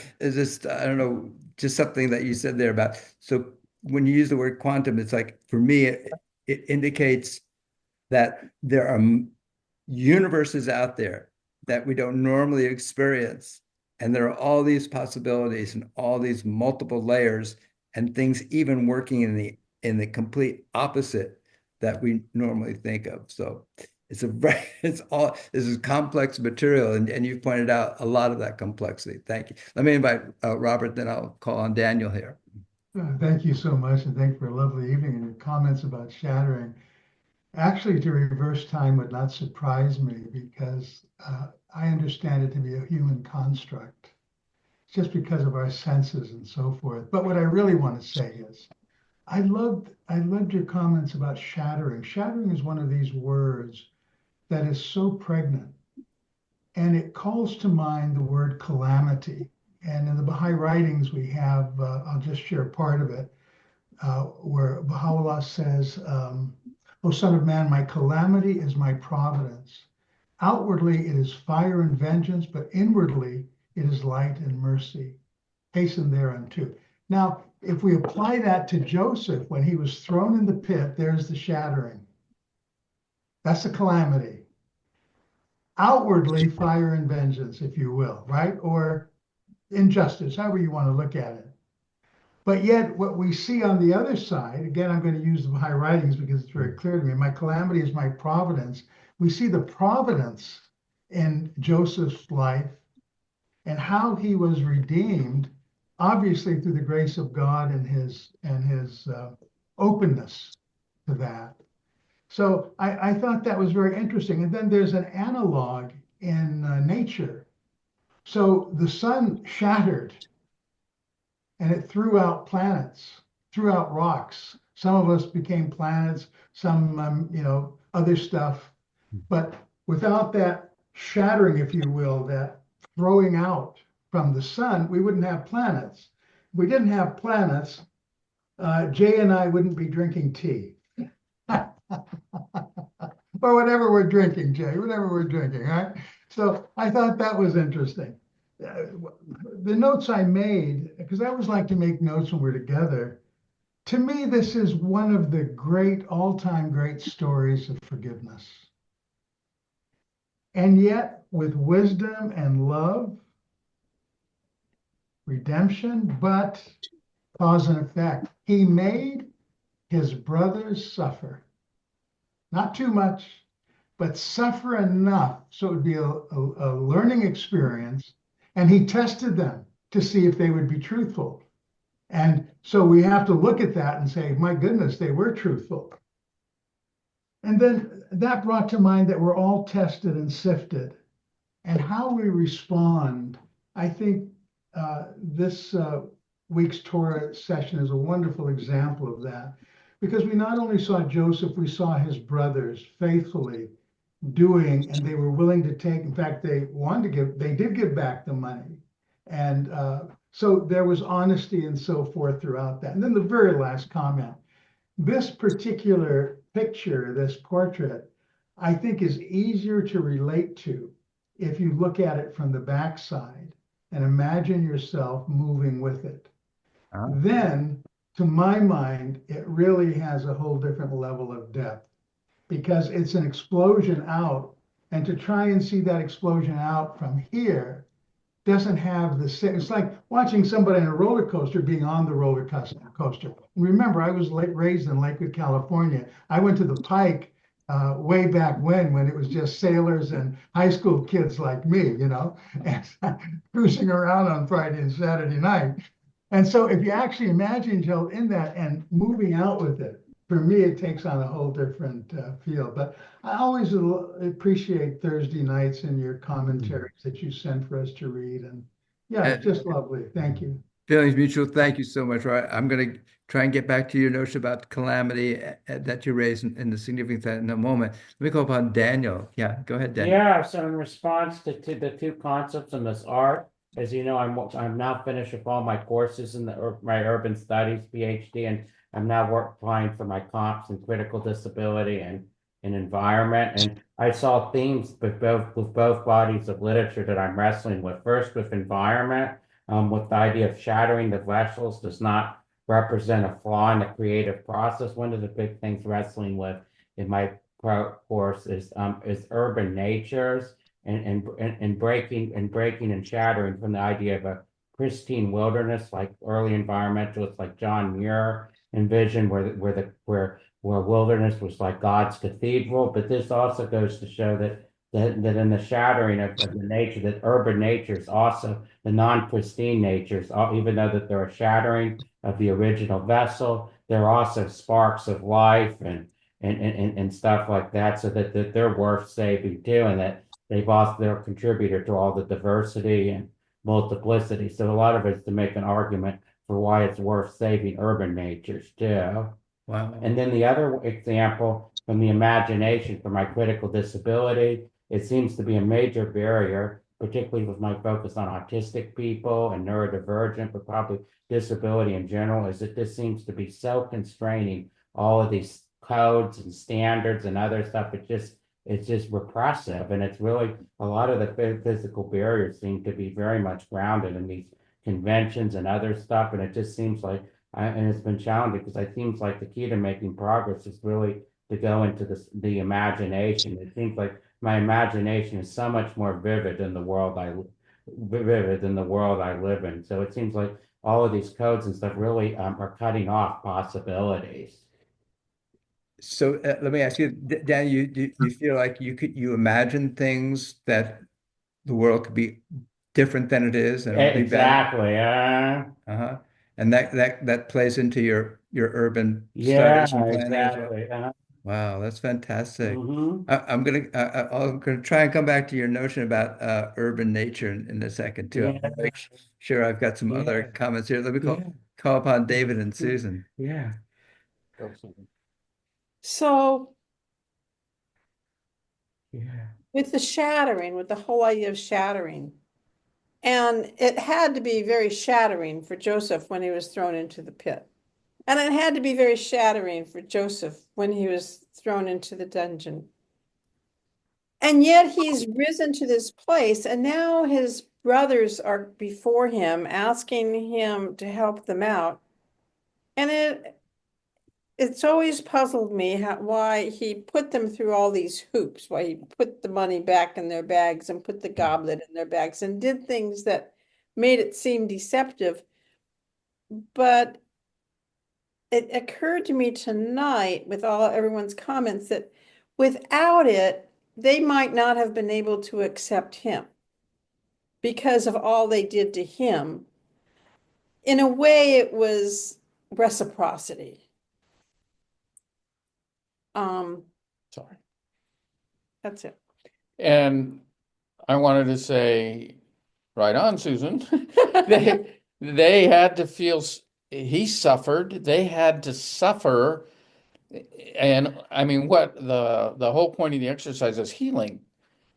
know, just something that you said there about, so when you use the word quantum, it's like, for me, it indicates that there are universes out there that we don't normally experience. And there are all these possibilities and all these multiple layers and things even working in the complete opposite that we normally think of. So this is complex material, and you've pointed out a lot of that complexity. Thank you. Let me invite Robert, then I'll call on Daniel here. Thank you so much, and thank you for a lovely evening and your comments about shattering. Actually, to reverse time would not surprise me, because I understand it to be a human construct, just because of our senses and so forth. But what I really want to say is, I loved your comments about shattering. Shattering is one of these words that is so pregnant, and it calls to mind the word calamity. And in the Baha'i writings, we have, I'll just share part of it, where Baha'u'llah says, O son of man, my calamity is my providence. Outwardly, it is fire and vengeance, but inwardly, it is light and mercy. Hasten thereunto. Now, if we apply that to Joseph, when he was thrown in the pit, there's the shattering. That's the calamity. Outwardly, fire and vengeance, if you will, right? Or injustice, however you want to look at it. But yet, what we see on the other side, again, I'm going to use the Baha'i writings because it's very clear to me. My calamity is my providence. We see the providence in Joseph's life and how he was redeemed, obviously through the grace of God and his openness to that. So I thought that was very interesting. And then there's an analog in nature. So the sun shattered, and it threw out planets, threw out rocks. Some of us became planets, some, other stuff. But without that shattering, if you will, that throwing out from the sun, we wouldn't have planets. If we didn't have planets, Jay and I wouldn't be drinking tea. Or whatever we're drinking, Jay, whatever we're drinking, right? So I thought that was interesting. The notes I made, because I always like to make notes when we're together, to me, this is one of the great, all-time great stories of forgiveness. And yet, with wisdom and love, redemption, but cause and effect. He made his brothers suffer. Not too much, but suffer enough so it would be a learning experience. And he tested them to see if they would be truthful. And so we have to look at that and say, my goodness, they were truthful. And then that brought to mind that we're all tested and sifted. And how we respond, I think this week's Torah session is a wonderful example of that. Because we not only saw Joseph, we saw his brothers faithfully doing, and they were willing to take. In fact, they did give back the money. And so there was honesty and so forth throughout that. And then the very last comment, this particular picture, this portrait, I think is easier to relate to if you look at it from the backside and imagine yourself moving with it. Then, to my mind, it really has a whole different level of depth because it's an explosion out. And to try and see that explosion out from here doesn't have the same. It's like watching somebody in a roller coaster being on the roller coaster. Remember, I was raised in Lakewood, California. I went to the Pike way back when it was just sailors and high school kids like me, and cruising around on Friday and Saturday night. And so if you actually imagine yourself in that and moving out with it, for me, it takes on a whole different feel. But I always appreciate Thursday nights and your commentaries that you send for us to read. And yeah, it's just lovely. Thank you. Feelings mutual. Thank you so much. Roy. I'm going to try and get back to your notion about calamity that you raised and the significance of that in a moment. Let me call upon Daniel. Yeah, go ahead, Daniel. Yeah, so in response to the two concepts in this art, as you know, I'm now finished with all my courses in my urban studies PhD, and I'm now applying for my comps in critical disability and environment. And I saw themes with both bodies of literature that I'm wrestling with. First, with environment, with the idea of shattering the vessels does not represent a flaw in the creative process. One of the big things wrestling with in my course is urban natures and breaking and shattering from the idea of a pristine wilderness, like early environmentalists like John Muir envisioned, where wilderness was like God's cathedral. But this also goes to show that in the shattering of the nature, that urban natures, also the non-pristine natures, even though that they're a shattering of the original vessel, they're also sparks of life and stuff like that, so that they're worth saving too, and that they're a contributor to all the diversity and multiplicity. So a lot of it's to make an argument for why it's worth saving urban natures too. Wow. And then the other example from the imagination for my critical disability, it seems to be a major barrier, particularly with my focus on autistic people and neurodivergent, but probably disability in general, is that this seems to be so constraining all of these codes and standards and other stuff. It's just repressive, and it's really a lot of the physical barriers seem to be very much grounded in these conventions and other stuff. And it just seems like, and it's been challenging because it seems like the key to making progress is really to go into the imagination. It seems like my imagination is so much more vivid than the world I live in. So it seems like all of these codes and stuff really are cutting off possibilities. So let me ask you, Dan, you feel like you imagine things that the world could be different than it is, and only Exactly. Uh-huh. And that plays into your urban Yeah, studies and planning as well. exactly. Wow, that's fantastic. Mhm. I'm gonna try and come back to your notion about urban nature in a second too. Yeah. I'll make sure I've got some other Yeah. comments here. Let me Yeah. call upon David and Susan. Yeah. So Yeah. with the shattering, with the whole idea of shattering, and it had to be very shattering for Joseph when he was thrown into the pit. And it had to be very shattering for Joseph when he was thrown into the dungeon. And yet he's risen to this place, and now his brothers are before him, asking him to help them out. And it's always puzzled me why he put them through all these hoops, why he put the money back in their bags and put the goblet in their bags and did things that made it seem deceptive. But it occurred to me tonight with everyone's comments that without it, they might not have been able to accept him because of all they did to him. in a way, it was reciprocity. Sorry. That's it. And I wanted to say, right on, Susan. They had to feel, he suffered, they had to suffer. And I mean, what the whole point of the exercise is healing,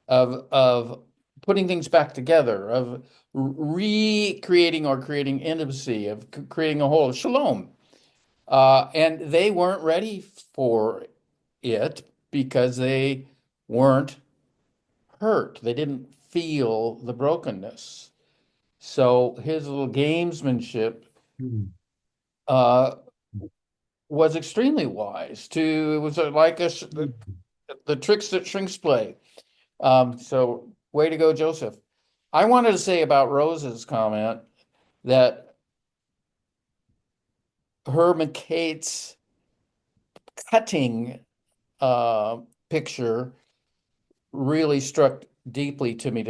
of putting things back together, of recreating or creating intimacy, of creating a whole shalom. And they weren't ready for it because they weren't hurt. They didn't feel the brokenness. So his little gamesmanship uh, was extremely wise. It was like the tricks that shrinks play. So way to go, Joseph. I wanted to say about Rose's comment that Herman Cates' cutting picture really struck deeply to me.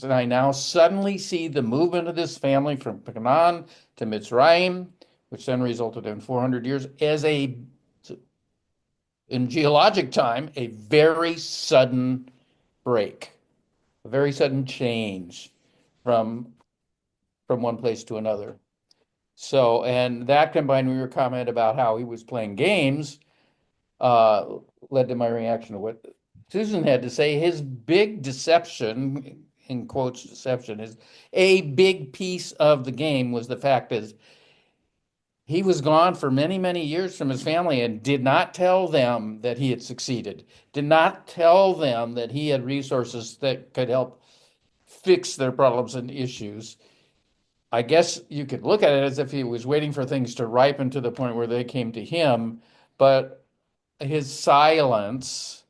And I now suddenly see the movement of this family from Canaan to Mitzrayim, which then resulted in 400 years, as in geologic time, a very sudden break, a very sudden change from one place to another. So, and that combined with your comment about how he was playing games, led to my reaction to what Susan had to say. His big deception, in quotes, deception, is a big piece of the game was the fact is he was gone for many, many years from his family and did not tell them that he had succeeded, did not tell them that he had resources that could help fix their problems and issues. I guess you could look at it as if he was waiting for things to ripen to the point where they came to him, but his silence,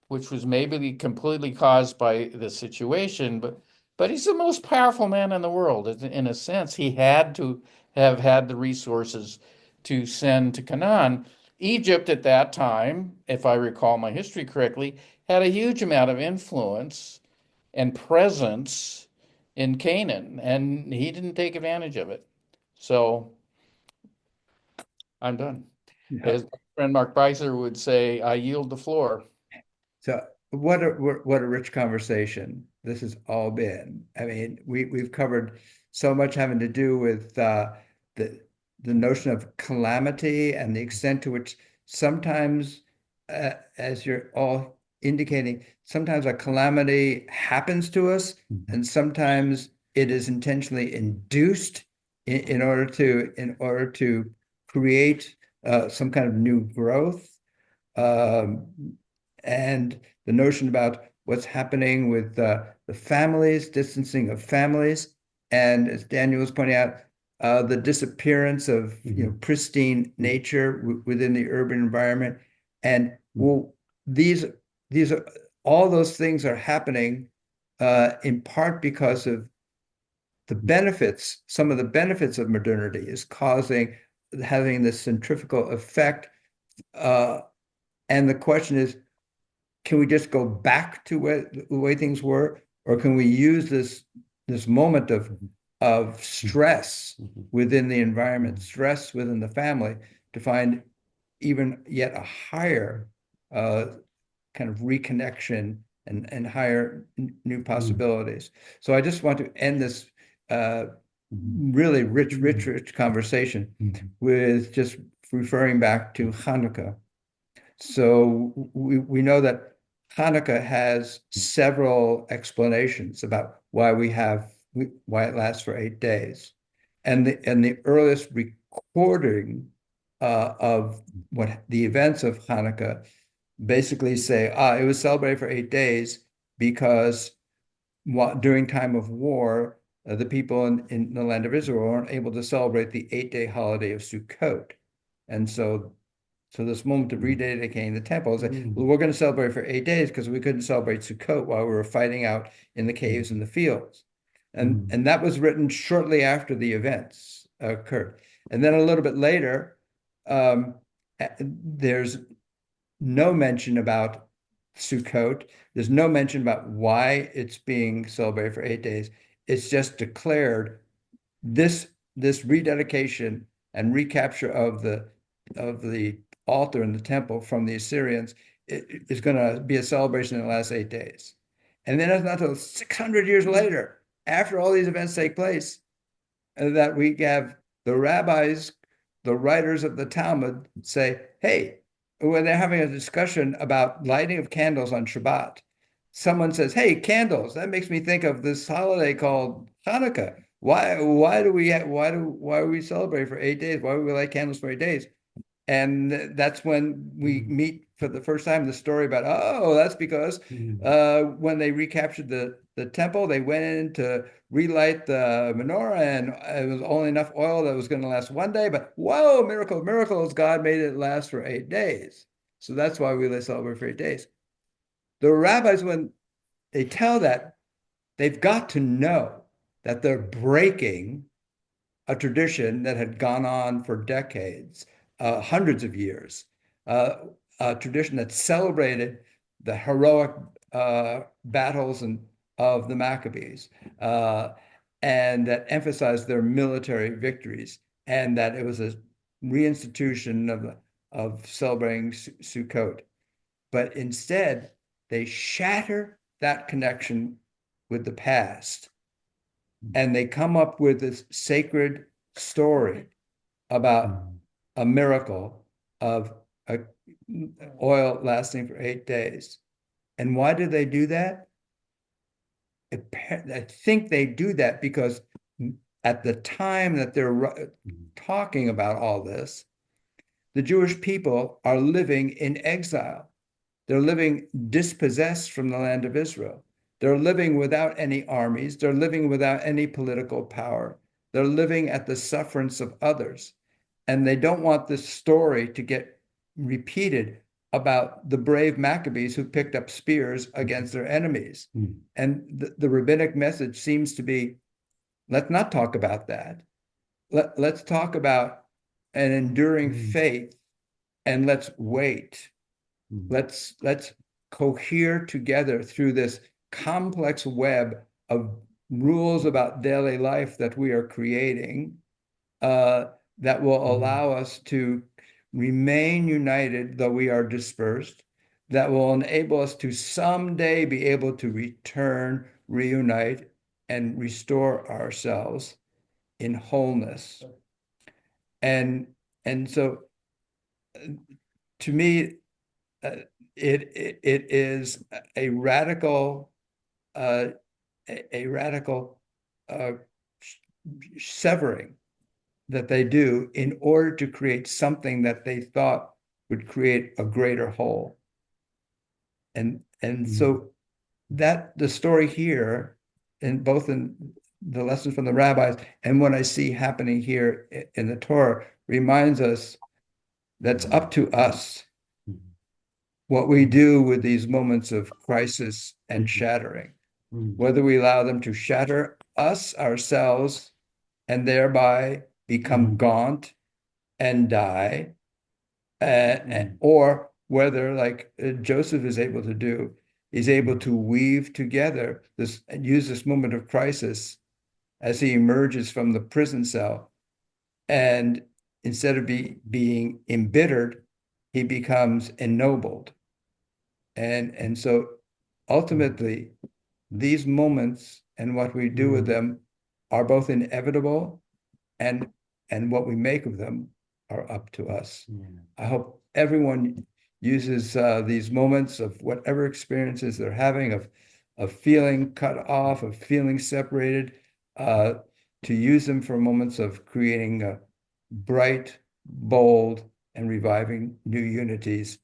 which was maybe completely caused by the situation, but he's the most powerful man in the world. In a sense, he had to have had the resources to send to Canaan. Egypt at that time, if I recall my history correctly, had a huge amount of influence and presence in Canaan, and he didn't take advantage of it. So I'm done. As my friend Mark Beiser would say, I yield the floor. So what a rich conversation this has all been. I mean, we've covered so much having to do with the notion of calamity and the extent to which sometimes, as you're all indicating, sometimes a calamity happens to us, and sometimes it is intentionally induced in order to create some kind of new growth. And the notion about what's happening with the families, distancing of families, and as Daniel was pointing out, the disappearance of pristine nature within the urban environment. And well, these are all those things are happening in part because of the benefits. Some of the benefits of modernity is having this centrifugal effect. And the question is, can we just go back to the way things were, or can we use this moment of stress within the environment, stress within the family, to find even yet a higher kind of reconnection and higher new possibilities? So I just want to end this really rich conversation with just referring back to Hanukkah. So we know that Hanukkah has several explanations about why it lasts for 8 days. And the earliest recording of what the events of Hanukkah basically say, it was celebrated for 8 days because during time of war, the people in the land of Israel weren't able to celebrate the 8-day holiday of Sukkot. And so this moment of rededicating the temple is like, well, we're going to celebrate for 8 days because we couldn't celebrate Sukkot while we were fighting out in the caves and the fields. And that was written shortly after the events occurred. And then a little bit later, there's no mention about Sukkot. There's no mention about why it's being celebrated for 8 days. It's just declared this this rededication and recapture of the altar in the temple from the Assyrians is going to be a celebration in the last 8 days. And then it's not until 600 years later, after all these events take place, that we have the rabbis, the writers of the Talmud say, hey, when they're having a discussion about lighting of candles on Shabbat, someone says, hey, candles, that makes me think of this holiday called Hanukkah. Why do we celebrate for 8 days? Why do we light candles for 8 days? And that's when we meet for the first time the story about, oh, that's because when they recaptured the temple, they went in to relight the menorah, and it was only enough oil that was going to last 1 day. But whoa, miracle, miracles, God made it last for 8 days. So that's why we celebrate for 8 days. The rabbis, when they tell that, they've got to know that they're breaking a tradition that had gone on for decades, hundreds of years, a tradition that celebrated the heroic battles of the Maccabees, and that emphasized their military victories, and that it was a reinstitution of celebrating Sukkot. But instead, they shatter that connection with the past, and they come up with this sacred story about a miracle of oil lasting for 8 days. And why do they do that? I think they do that because at the time that they're talking about all this, the Jewish people are living in exile. They're living dispossessed from the land of Israel. They're living without any armies. They're living without any political power. They're living at the sufferance of others. And they don't want this story to get repeated about the brave Maccabees who picked up spears against their enemies. And the rabbinic message seems to be, let's not talk about that. Let's talk about an enduring faith, and let's wait. Let's cohere together through this complex web of rules about daily life that we are creating, that will allow us to remain united though we are dispersed, that will enable us to someday be able to return, reunite, and restore ourselves in wholeness. And so to me, it is a radical severing that they do in order to create something that they thought would create a greater whole. And so that the story here, in both in the lessons from the rabbis and what I see happening here in the Torah, reminds us that's up to us what we do with these moments of crisis and shattering, whether we allow them to shatter us ourselves and thereby become gaunt and die, or whether, like Joseph is able to do, is able to weave together this and use this moment of crisis as he emerges from the prison cell, and instead of being embittered, he becomes ennobled. And so ultimately, these moments and what we do with them are both inevitable, and what we make of them are up to us. I hope everyone uses these moments of whatever experiences they're having, of feeling cut off, of feeling separated, to use them for moments of creating bright, bold, and reviving new unities.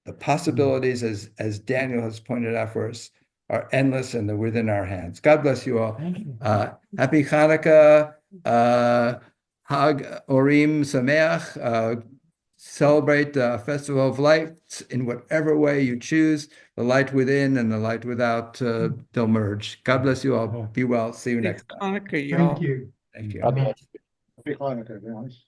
The possibilities, as Daniel has pointed out for us, are endless, and they're within our hands. God bless you all. Happy Hanukkah, Hag Orim Sameach. Celebrate the Festival of Lights in whatever way you choose. The light within and the light without, they'll merge. God bless you all. Be well. See you next time. Hanukkah, y'all. Thank you. Thank you. God bless. Happy Hanukkah, guys.